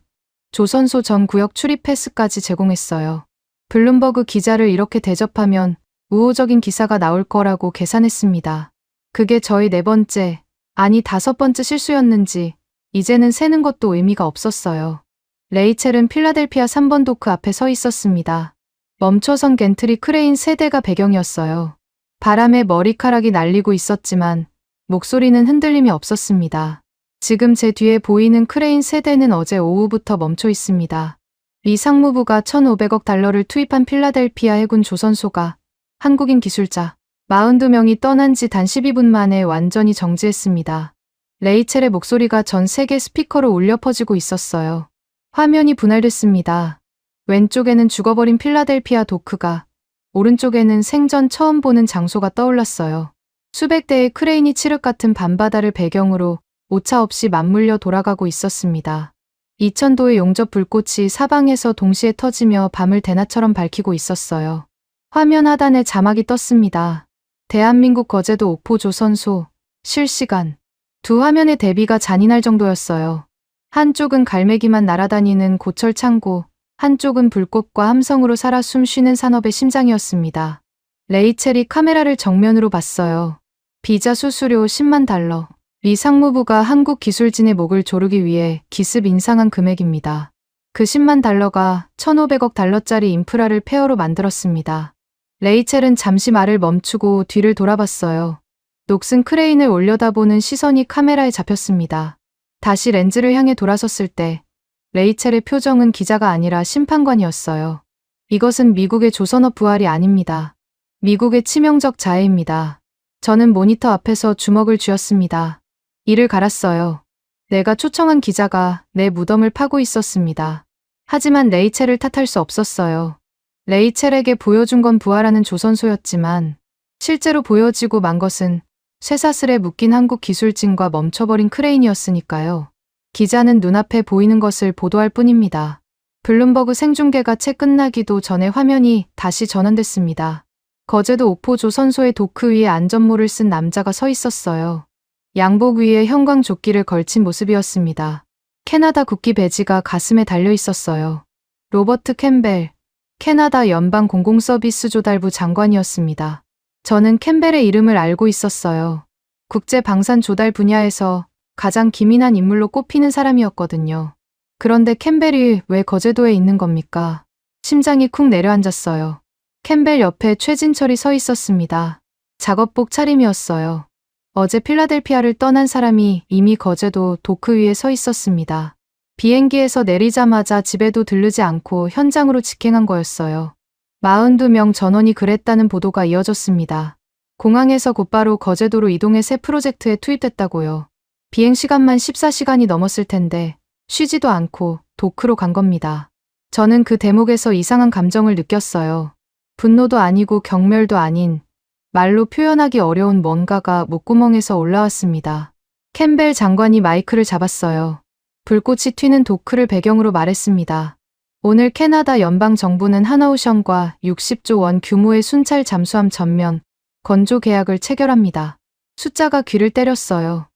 조선소 전 구역 출입 패스까지 제공했어요. 블룸버그 기자를 이렇게 대접하면 우호적인 기사가 나올 거라고 계산했습니다. 그게 저희 4번째, 아니 5번째 실수였는지 이제는 세는 것도 의미가 없었어요. 레이첼은 필라델피아 3번 도크 앞에 서 있었습니다. 멈춰선 겐트리 크레인 3대가 배경이었어요. 바람에 머리카락이 날리고 있었지만 목소리는 흔들림이 없었습니다. 지금 제 뒤에 보이는 크레인 3대는 어제 오후부터 멈춰 있습니다. 미 상무부가 1,500억 달러를 투입한 필라델피아 해군 조선소가 한국인 기술자 42명이 떠난 지 단 12분 만에 완전히 정지했습니다. 레이첼의 목소리가 전 세계 스피커로 울려 퍼지고 있었어요. 화면이 분할됐습니다. 왼쪽에는 죽어버린 필라델피아 도크가, 오른쪽에는 생전 처음 보는 장소가 떠올랐어요. 수백 대의 크레인이 칠흑 같은 밤바다를 배경으로 오차 없이 맞물려 돌아가고 있었습니다. 2000도의 용접 불꽃이 사방에서 동시에 터지며 밤을 대낮처럼 밝히고 있었어요. 화면 하단에 자막이 떴습니다. 대한민국 거제도 옥포 조선소, 실시간. 두 화면의 대비가 잔인할 정도였어요. 한쪽은 갈매기만 날아다니는 고철 창고, 한쪽은 불꽃과 함성으로 살아 숨쉬는 산업의 심장이었습니다. 레이첼이 카메라를 정면으로 봤어요. 비자 수수료 10만 달러. 미 상무부가 한국 기술진의 목을 조르기 위해 기습 인상한 금액입니다. 그 10만 달러가 1,500억 달러짜리 인프라를 폐허로 만들었습니다. 레이첼은 잠시 말을 멈추고 뒤를 돌아봤어요. 녹슨 크레인을 올려다보는 시선이 카메라에 잡혔습니다. 다시 렌즈를 향해 돌아섰을 때 레이첼의 표정은 기자가 아니라 심판관이었어요. 이것은 미국의 조선업 부활이 아닙니다. 미국의 치명적 자해입니다. 저는 모니터 앞에서 주먹을 쥐었습니다. 이를 갈았어요. 내가 초청한 기자가 내 무덤을 파고 있었습니다. 하지만 레이첼을 탓할 수 없었어요. 레이첼에게 보여준 건 부활하는 조선소였지만 실제로 보여지고 만 것은 쇠사슬에 묶인 한국 기술진과 멈춰버린 크레인이었으니까요. 기자는 눈앞에 보이는 것을 보도할 뿐입니다. 블룸버그 생중계가 채 끝나기도 전에 화면이 다시 전환됐습니다. 거제도 옥포 조선소의 도크 위에 안전모를 쓴 남자가 서 있었어요. 양복 위에 형광조끼를 걸친 모습이었습니다. 캐나다 국기 배지가 가슴에 달려 있었어요. 로버트 캠벨, 캐나다 연방 공공서비스 조달부 장관이었습니다. 저는 캠벨의 이름을 알고 있었어요. 국제 방산 조달 분야에서 가장 기민한 인물로 꼽히는 사람이었거든요. 그런데 캠벨이 왜 거제도에 있는 겁니까? 심장이 쿵 내려앉았어요. 캠벨 옆에 최진철이 서 있었습니다. 작업복 차림이었어요. 어제 필라델피아를 떠난 사람이 이미 거제도 도크 위에 서 있었습니다. 비행기에서 내리자마자 집에도 들르지 않고 현장으로 직행한 거였어요. 42명 전원이 그랬다는 보도가 이어졌습니다. 공항에서 곧바로 거제도로 이동해 새 프로젝트에 투입됐다고요. 비행시간만 14시간이 넘었을 텐데 쉬지도 않고 도크로 간 겁니다. 저는 그 대목에서 이상한 감정을 느꼈어요. 분노도 아니고 경멸도 아닌 말로 표현하기 어려운 뭔가가 목구멍에서 올라왔습니다. 캠벨 장관이 마이크를 잡았어요. 불꽃이 튀는 도크를 배경으로 말했습니다. 오늘 캐나다 연방정부는 하나오션과 60조 원 규모의 순찰 잠수함 전면 건조 계약을 체결합니다. 숫자가 귀를 때렸어요.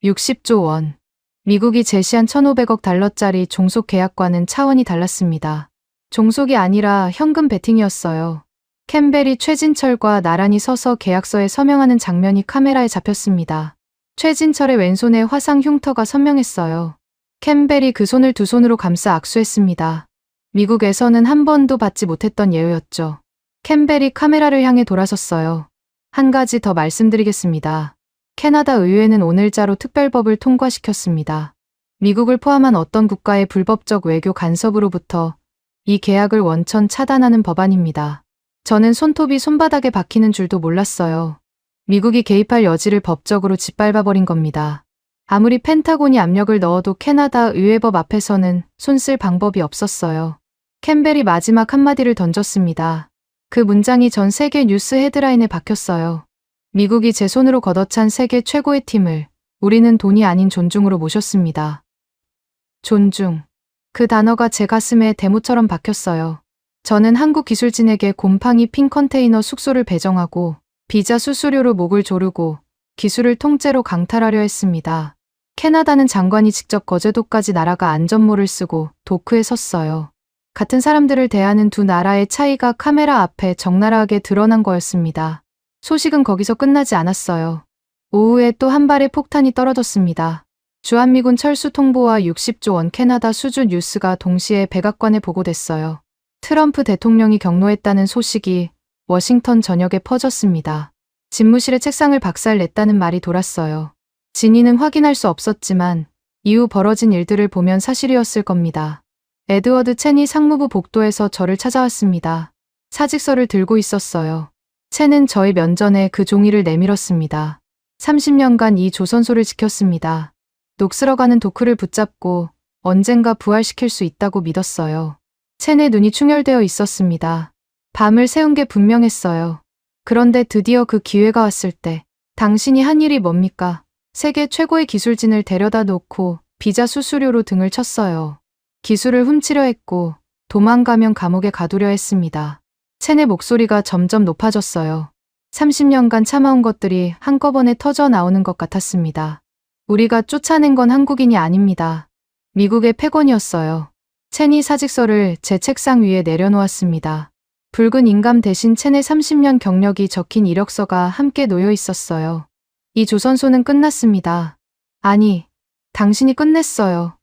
60조 원. 미국이 제시한 1,500억 달러짜리 종속 계약과는 차원이 달랐습니다. 종속이 아니라 현금 베팅이었어요. 캠벨이 최진철과 나란히 서서 계약서에 서명하는 장면이 카메라에 잡혔습니다. 최진철의 왼손에 화상 흉터가 선명했어요. 캠벨이 그 손을 두 손으로 감싸 악수했습니다. 미국에서는 한 번도 받지 못했던 예우였죠. 캠벨이 카메라를 향해 돌아섰어요. 한 가지 더 말씀드리겠습니다. 캐나다 의회는 오늘자로 특별법을 통과시켰습니다. 미국을 포함한 어떤 국가의 불법적 외교 간섭으로부터 이 계약을 원천 차단하는 법안입니다. 저는 손톱이 손바닥에 박히는 줄도 몰랐어요. 미국이 개입할 여지를 법적으로 짓밟아버린 겁니다. 아무리 펜타곤이 압력을 넣어도 캐나다 의회법 앞에서는 손쓸 방법이 없었어요. 캠벨이 마지막 한마디를 던졌습니다. 그 문장이 전 세계 뉴스 헤드라인에 박혔어요. 미국이 제 손으로 걷어찬 세계 최고의 팀을 우리는 돈이 아닌 존중으로 모셨습니다. 존중. 그 단어가 제 가슴에 대모처럼 박혔어요. 저는 한국 기술진에게 곰팡이 핀 컨테이너 숙소를 배정하고 비자 수수료로 목을 조르고 기술을 통째로 강탈하려 했습니다. 캐나다는 장관이 직접 거제도까지 날아가 안전모를 쓰고 도크에 섰어요. 같은 사람들을 대하는 두 나라의 차이가 카메라 앞에 적나라하게 드러난 거였습니다. 소식은 거기서 끝나지 않았어요. 오후에 또 한 발의 폭탄이 떨어졌습니다. 주한미군 철수 통보와 60조 원 캐나다 수주 뉴스가 동시에 백악관에 보고됐어요. 트럼프 대통령이 경로했다는 소식이 워싱턴 전역에 퍼졌습니다. 집무실의 책상을 박살냈다는 말이 돌았어요. 진위는 확인할 수 없었지만 이후 벌어진 일들을 보면 사실이었을 겁니다. 에드워드 첸이 상무부 복도에서 저를 찾아왔습니다. 사직서를 들고 있었어요. 첸은 저의 면전에 그 종이를 내밀었습니다. 30년간 이 조선소를 지켰습니다. 녹슬어가는 도크를 붙잡고 언젠가 부활시킬 수 있다고 믿었어요. 첸의 눈이 충혈되어 있었습니다. 밤을 새운 게 분명했어요. 그런데 드디어 그 기회가 왔을 때 당신이 한 일이 뭡니까? 세계 최고의 기술진을 데려다 놓고 비자 수수료로 등을 쳤어요. 기술을 훔치려 했고 도망가면 감옥에 가두려 했습니다. 첸의 목소리가 점점 높아졌어요. 30년간 참아온 것들이 한꺼번에 터져 나오는 것 같았습니다. 우리가 쫓아낸 건 한국인이 아닙니다. 미국의 패권이었어요. 첸이 사직서를 제 책상 위에 내려놓았습니다. 붉은 인감 대신 첸의 30년 경력이 적힌 이력서가 함께 놓여 있었어요. 이 조선소는 끝났습니다. 아니, 당신이 끝냈어요.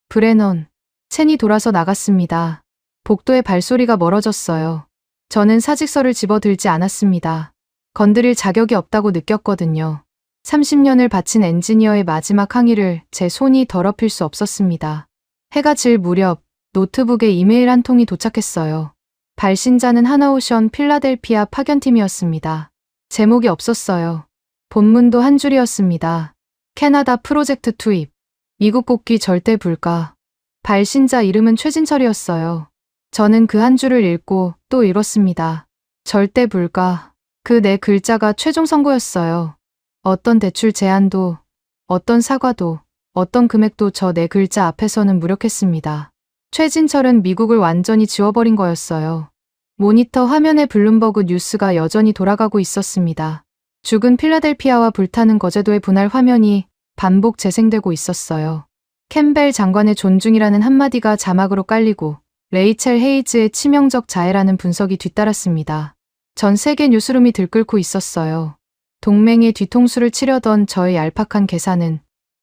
브레넌. 첸이 돌아서 나갔습니다. 복도의 발소리가 멀어졌어요. 저는 사직서를 집어들지 않았습니다. 건드릴 자격이 없다고 느꼈거든요. 30년을 바친 엔지니어의 마지막 항의를 제 손이 더럽힐 수 없었습니다. 해가 질 무렵 노트북에 이메일 한 통이 도착했어요. 발신자는 하나오션 필라델피아 파견팀이었습니다. 제목이 없었어요. 본문도 한 줄이었습니다. 캐나다 프로젝트 투입. 미국 복귀 절대 불가. 발신자 이름은 최진철이었어요. 저는 그 한 줄을 읽고 또 읽었습니다. 절대 불가. 그 네 글자가 최종 선고였어요. 어떤 대출 제한도, 어떤 사과도, 어떤 금액도 저 네 글자 앞에서는 무력했습니다. 최진철은 미국을 완전히 지워버린 거였어요. 모니터 화면에 블룸버그 뉴스가 여전히 돌아가고 있었습니다. 죽은 필라델피아와 불타는 거제도의 분할 화면이 반복 재생되고 있었어요. 캠벨 장관의 존중이라는 한마디가 자막으로 깔리고 레이첼 헤이즈의 치명적 자해라는 분석이 뒤따랐습니다. 전 세계 뉴스룸이 들끓고 있었어요. 동맹의 뒤통수를 치려던 저의 얄팍한 계산은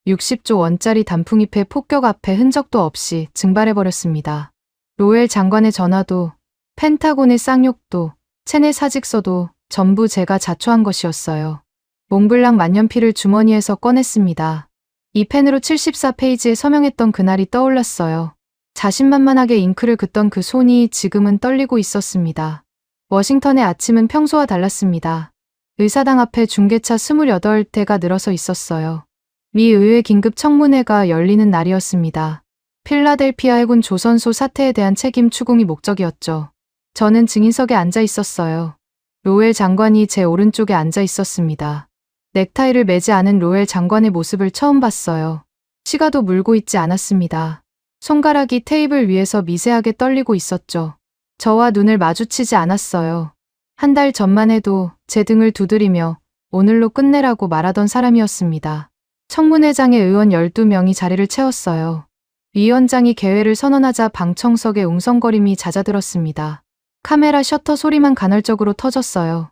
60조 원짜리 단풍잎의 폭격 앞에 흔적도 없이 증발해버렸습니다. 로엘 장관의 전화도, 펜타곤의 쌍욕도, 첸의 사직서도 전부 제가 자초한 것이었어요. 몽블랑 만년필을 주머니에서 꺼냈습니다. 이 펜으로 74페이지에 서명했던 그날이 떠올랐어요. 자신만만하게 잉크를 긋던 그 손이 지금은 떨리고 있었습니다. 워싱턴의 아침은 평소와 달랐습니다. 의사당 앞에 중계차 28대가 늘어서 있었어요. 미 의회 긴급 청문회가 열리는 날이었습니다. 필라델피아 해군 조선소 사태에 대한 책임 추궁이 목적이었죠. 저는 증인석에 앉아 있었어요. 로엘 장관이 제 오른쪽에 앉아 있었습니다. 넥타이를 매지 않은 로엘 장관의 모습을 처음 봤어요. 시가도 물고 있지 않았습니다. 손가락이 테이블 위에서 미세하게 떨리고 있었죠. 저와 눈을 마주치지 않았어요. 한 달 전만 해도 제 등을 두드리며 오늘로 끝내라고 말하던 사람이었습니다. 청문회장의 의원 12명이 자리를 채웠어요. 위원장이 개회를 선언하자 방청석의 웅성거림이 잦아들었습니다. 카메라 셔터 소리만 간헐적으로 터졌어요.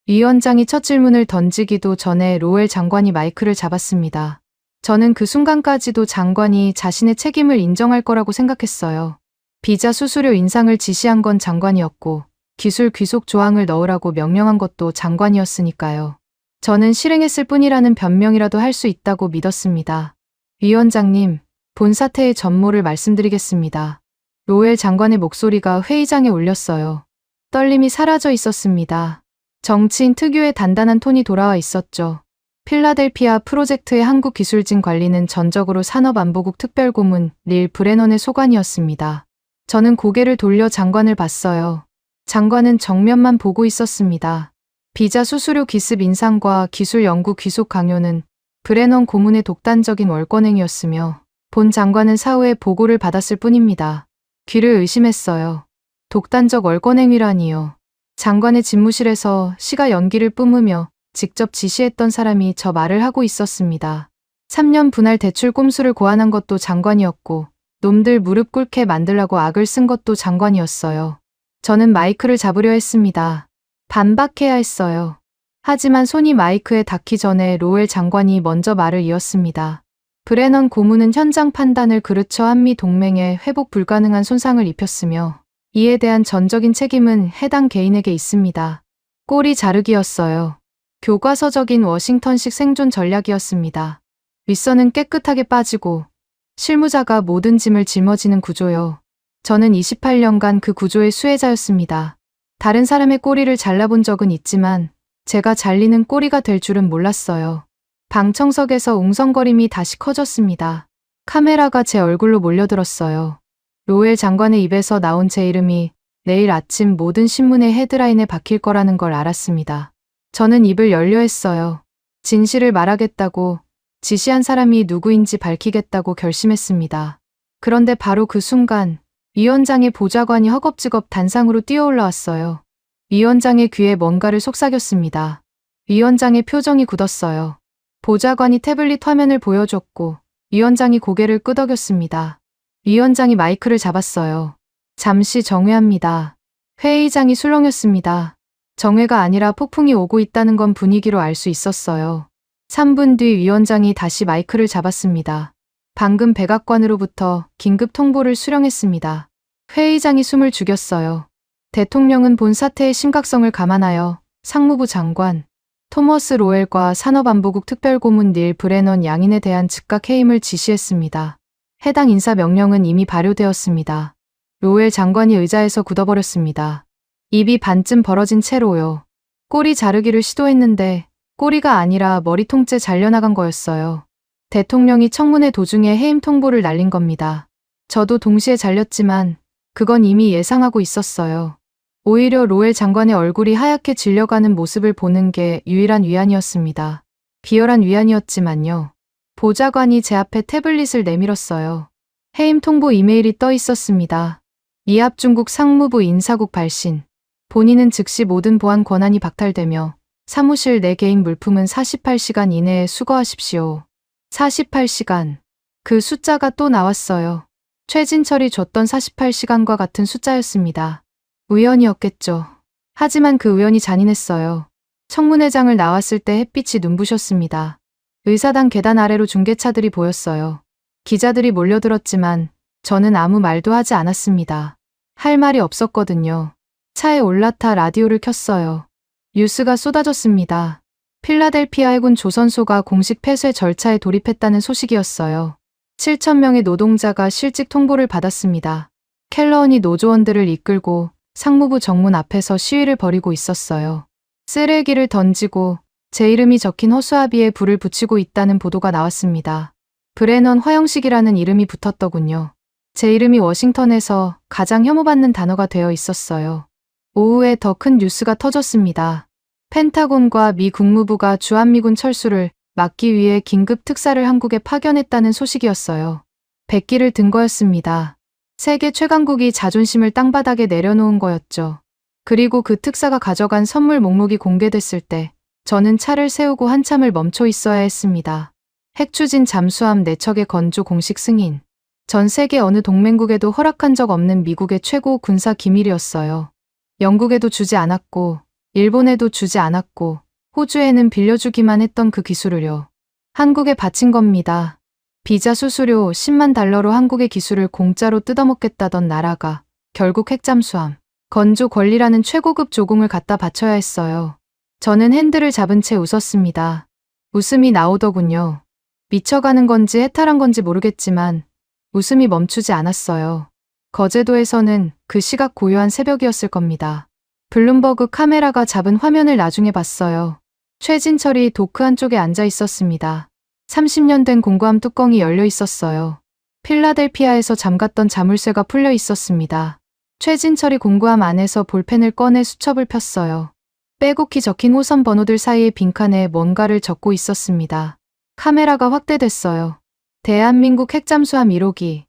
위원장이 첫 질문을 던지기도 전에 로엘 장관이 마이크를 잡았습니다. 저는 그 순간까지도 장관이 자신의 책임을 인정할 거라고 생각했어요. 비자 수수료 인상을 지시한 건 장관이었고 기술 귀속 조항을 넣으라고 명령한 것도 장관이었으니까요. 저는 실행했을 뿐이라는 변명이라도 할 수 있다고 믿었습니다. 위원장님, 본 사태의 전모를 말씀드리겠습니다. 로엘 장관의 목소리가 회의장에 울렸어요. 떨림이 사라져 있었습니다. 정치인 특유의 단단한 톤이 돌아와 있었죠. 필라델피아 프로젝트의 한국 기술진 관리는 전적으로 산업안보국 특별고문 릴 브레넌의 소관이었습니다. 저는 고개를 돌려 장관을 봤어요. 장관은 정면만 보고 있었습니다. 비자 수수료 기습 인상과 기술 연구 귀속 강요는 브레넌 고문의 독단적인 월권행위였으며 본 장관은 사후에 보고를 받았을 뿐입니다. 귀를 의심했어요. 독단적 월권행위라니요. 장관의 집무실에서 시가 연기를 뿜으며 직접 지시했던 사람이 저 말을 하고 있었습니다. 3년 분할 대출 꼼수를 고안한 것도 장관이었고 놈들 무릎 꿇게 만들라고 악을 쓴 것도 장관이었어요. 저는 마이크를 잡으려 했습니다. 반박해야 했어요. 하지만 손이 마이크에 닿기 전에 로웰 장관이 먼저 말을 이었습니다. 브레넌 고문은 현장 판단을 그르쳐 한미 동맹에 회복 불가능한 손상을 입혔으며 이에 대한 전적인 책임은 해당 개인에게 있습니다. 꼬리 자르기였어요. 교과서적인 워싱턴식 생존 전략이었습니다. 윗선은 깨끗하게 빠지고 실무자가 모든 짐을 짊어지는 구조요. 저는 28년간 그 구조의 수혜자였습니다. 다른 사람의 꼬리를 잘라본 적은 있지만 제가 잘리는 꼬리가 될 줄은 몰랐어요. 방청석에서 웅성거림이 다시 커졌습니다. 카메라가 제 얼굴로 몰려들었어요. 로웰 장관의 입에서 나온 제 이름이 내일 아침 모든 신문의 헤드라인에 박힐 거라는 걸 알았습니다. 저는 입을 열려 했어요. 진실을 말하겠다고, 지시한 사람이 누구인지 밝히겠다고 결심했습니다. 그런데 바로 그 순간 위원장의 보좌관이 허겁지겁 단상으로 뛰어올라왔어요. 위원장의 귀에 뭔가를 속삭였습니다. 위원장의 표정이 굳었어요. 보좌관이 태블릿 화면을 보여줬고 위원장이 고개를 끄덕였습니다. 위원장이 마이크를 잡았어요. 잠시 정회합니다. 회의장이 술렁였습니다. 정회가 아니라 폭풍이 오고 있다는 건 분위기로 알 수 있었어요. 3분 뒤 위원장이 다시 마이크를 잡았습니다. 방금 백악관으로부터 긴급 통보를 수령했습니다. 회의장이 숨을 죽였어요. 대통령은 본 사태의 심각성을 감안하여 상무부 장관 토머스 로웰과 산업안보국 특별고문 닐 브레넌 양인에 대한 즉각 해임을 지시했습니다. 해당 인사 명령은 이미 발효되었습니다. 로웰 장관이 의자에서 굳어버렸습니다. 입이 반쯤 벌어진 채로요. 꼬리 자르기를 시도했는데 꼬리가 아니라 머리 통째 잘려나간 거였어요. 대통령이 청문회 도중에 해임 통보를 날린 겁니다. 저도 동시에 잘렸지만 그건 이미 예상하고 있었어요. 오히려 로웰 장관의 얼굴이 하얗게 질려가는 모습을 보는 게 유일한 위안이었습니다. 비열한 위안이었지만요. 보좌관이 제 앞에 태블릿을 내밀었어요. 해임 통보 이메일이 떠 있었습니다. 미합 중국 상무부 인사국 발신. 본인은 즉시 모든 보안 권한이 박탈되며 사무실 내 개인 물품은 48시간 이내에 수거하십시오. 48시간. 그 숫자가 또 나왔어요. 최진철이 줬던 48시간과 같은 숫자였습니다. 우연이었겠죠. 하지만 그 우연이 잔인했어요. 청문회장을 나왔을 때 햇빛이 눈부셨습니다. 의사당 계단 아래로 중계차들이 보였어요. 기자들이 몰려들었지만 저는 아무 말도 하지 않았습니다. 할 말이 없었거든요. 차에 올라타 라디오를 켰어요. 뉴스가 쏟아졌습니다. 필라델피아 해군 조선소가 공식 폐쇄 절차에 돌입했다는 소식이었어요. 7,000명의 노동자가 실직 통보를 받았습니다. 켈러언이 노조원들을 이끌고 상무부 정문 앞에서 시위를 벌이고 있었어요. 쓰레기를 던지고 제 이름이 적힌 허수아비에 불을 붙이고 있다는 보도가 나왔습니다. 브레넌 화형식이라는 이름이 붙었더군요. 제 이름이 워싱턴에서 가장 혐오받는 단어가 되어 있었어요. 오후에 더 큰 뉴스가 터졌습니다. 펜타곤과 미 국무부가 주한미군 철수를 막기 위해 긴급 특사를 한국에 파견했다는 소식이었어요. 백기를 든 거였습니다. 세계 최강국이 자존심을 땅바닥에 내려놓은 거였죠. 그리고 그 특사가 가져간 선물 목록이 공개됐을 때 저는 차를 세우고 한참을 멈춰 있어야 했습니다. 핵추진 잠수함 4척의 건조 공식 승인. 전 세계 어느 동맹국에도 허락한 적 없는 미국의 최고 군사 기밀이었어요. 영국에도 주지 않았고 일본에도 주지 않았고 호주에는 빌려주기만 했던 그 기술을요. 한국에 바친 겁니다. 비자 수수료 10만 달러로 한국의 기술을 공짜로 뜯어먹겠다던 나라가 결국 핵잠수함, 건조 권리라는 최고급 조공을 갖다 바쳐야 했어요. 저는 핸들을 잡은 채 웃었습니다. 웃음이 나오더군요. 미쳐가는 건지 해탈한 건지 모르겠지만 웃음이 멈추지 않았어요. 거제도에서는 그 시각 고요한 새벽이었을 겁니다. 블룸버그 카메라가 잡은 화면을 나중에 봤어요. 최진철이 도크 한쪽에 앉아 있었습니다. 30년 된 공구함 뚜껑이 열려 있었어요. 필라델피아에서 잠갔던 자물쇠가 풀려 있었습니다. 최진철이 공구함 안에서 볼펜을 꺼내 수첩을 폈어요. 빼곡히 적힌 호선 번호들 사이의 빈칸에 뭔가를 적고 있었습니다. 카메라가 확대됐어요. 대한민국 핵잠수함 1호기.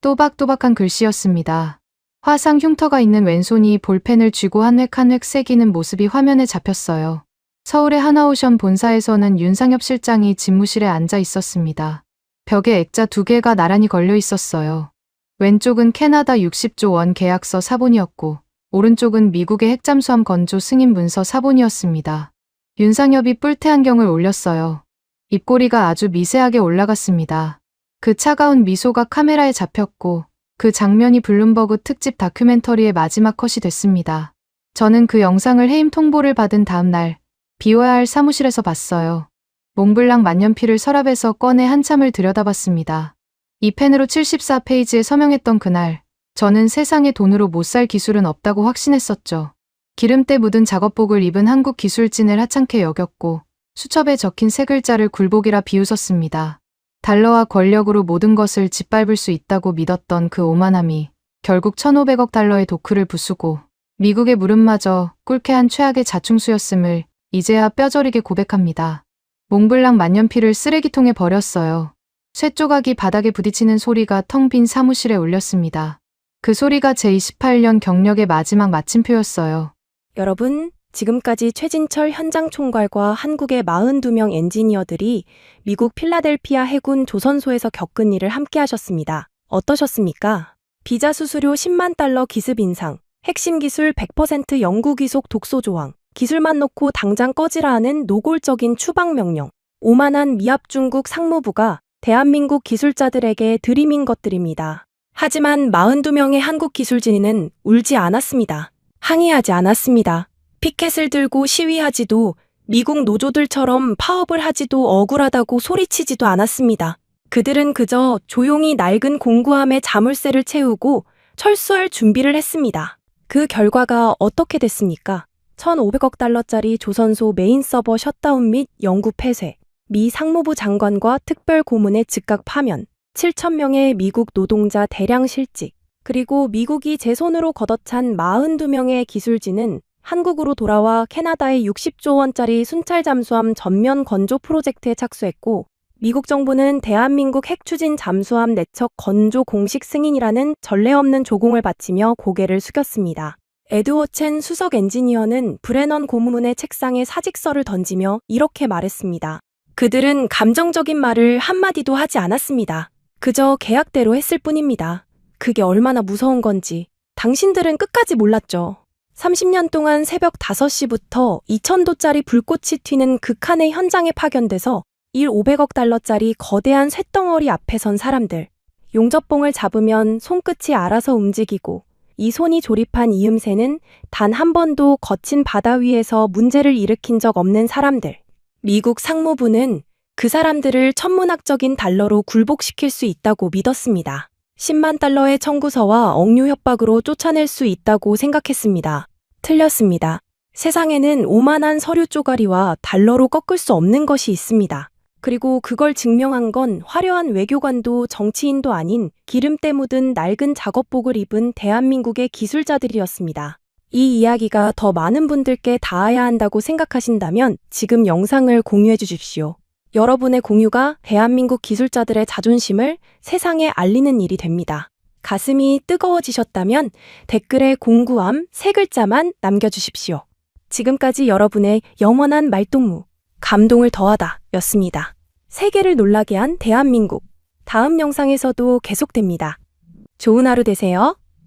또박또박한 글씨였습니다. 화상 흉터가 있는 왼손이 볼펜을 쥐고 한 획 한 획 새기는 모습이 화면에 잡혔어요. 서울의 하나오션 본사에서는 윤상엽 실장이 집무실에 앉아 있었습니다. 벽에 액자 2개가 나란히 걸려 있었어요. 왼쪽은 캐나다 60조 원 계약서 사본이었고 오른쪽은 미국의 핵잠수함 건조 승인 문서 사본이었습니다. 윤상엽이 뿔테 안경을 올렸어요. 입꼬리가 아주 미세하게 올라갔습니다. 그 차가운 미소가 카메라에 잡혔고 그 장면이 블룸버그 특집 다큐멘터리의 마지막 컷이 됐습니다. 저는 그 영상을 해임 통보를 받은 다음 날 비워야 할 사무실에서 봤어요. 몽블랑 만년필을 서랍에서 꺼내 한참을 들여다봤습니다. 이 펜으로 74페이지에 서명했던 그날, 저는 세상에 돈으로 못 살 기술은 없다고 확신했었죠. 기름때 묻은 작업복을 입은 한국 기술진을 하찮게 여겼고 수첩에 적힌 세 글자를 굴복이라 비웃었습니다. 달러와 권력으로 모든 것을 짓밟을 수 있다고 믿었던 그 오만함이 결국 1,500억 달러의 도크를 부수고 미국의 무릎마저 꿀쾌한 최악의 자충수였음을 이제야 뼈저리게 고백합니다. 몽블랑 만년필을 쓰레기통에 버렸어요. 쇠조각이 바닥에 부딪히는 소리가 텅 빈 사무실에 울렸습니다. 그 소리가 제 28년 경력의 마지막 마침표였어요. 여러분, 지금까지 최진철 현장 총괄과 한국의 42명 엔지니어들이 미국 필라델피아 해군 조선소에서 겪은 일을 함께 하셨습니다. 어떠셨습니까? 비자 수수료 10만 달러 기습 인상, 핵심 기술 100% 영구 귀속 독소 조항, 기술만 놓고 당장 꺼지라 하는 노골적인 추방 명령, 오만한 미합 중국 상무부가 대한민국 기술자들에게 들이민 것들입니다. 하지만 42명의 한국 기술진은 울지 않았습니다. 항의하지 않았습니다. 피켓을 들고 시위하지도 미국 노조들처럼 파업을 하지도 억울하다고 소리치지도 않았습니다. 그들은 그저 조용히 낡은 공구함에 자물쇠를 채우고 철수할 준비를 했습니다. 그 결과가 어떻게 됐습니까? 1,500억 달러짜리 조선소 메인 서버 셧다운 및 영구 폐쇄, 미 상무부 장관과 특별 고문의 즉각 파면, 7,000명의 미국 노동자 대량 실직, 그리고 미국이 제 손으로 걷어찬 42명의 기술진은 한국으로 돌아와 캐나다의 60조 원짜리 순찰 잠수함 전면 건조 프로젝트에 착수했고, 미국 정부는 대한민국 핵추진 잠수함 내척 건조 공식 승인이라는 전례 없는 조공을 바치며 고개를 숙였습니다. 에드워드 첸 수석 엔지니어는 브레넌 고문의 책상에 사직서를 던지며 이렇게 말했습니다. 그들은 감정적인 말을 한마디도 하지 않았습니다. 그저 계약대로 했을 뿐입니다. 그게 얼마나 무서운 건지 당신들은 끝까지 몰랐죠. 30년 동안 새벽 5시부터 2,000도짜리 불꽃이 튀는 극한의 현장에 파견돼서 500억 달러짜리 거대한 쇳덩어리 앞에 선 사람들. 용접봉을 잡으면 손끝이 알아서 움직이고 이 손이 조립한 이음새는 단 한 번도 거친 바다 위에서 문제를 일으킨 적 없는 사람들. 미국 상무부는 그 사람들을 천문학적인 달러로 굴복시킬 수 있다고 믿었습니다. 10만 달러의 청구서와 억류 협박으로 쫓아낼 수 있다고 생각했습니다. 틀렸습니다. 세상에는 오만한 서류 쪼가리와 달러로 꺾을 수 없는 것이 있습니다. 그리고 그걸 증명한 건 화려한 외교관도 정치인도 아닌 기름때 묻은 낡은 작업복을 입은 대한민국의 기술자들이었습니다. 이 이야기가 더 많은 분들께 닿아야 한다고 생각하신다면 지금 영상을 공유해 주십시오. 여러분의 공유가 대한민국 기술자들의 자존심을 세상에 알리는 일이 됩니다. 가슴이 뜨거워지셨다면 댓글에 공구함 3글자만 남겨주십시오. 지금까지 여러분의 영원한 말동무, 감동을 더하다 였습니다. 세계를 놀라게 한 대한민국. 다음 영상에서도 계속됩니다. 좋은 하루 되세요.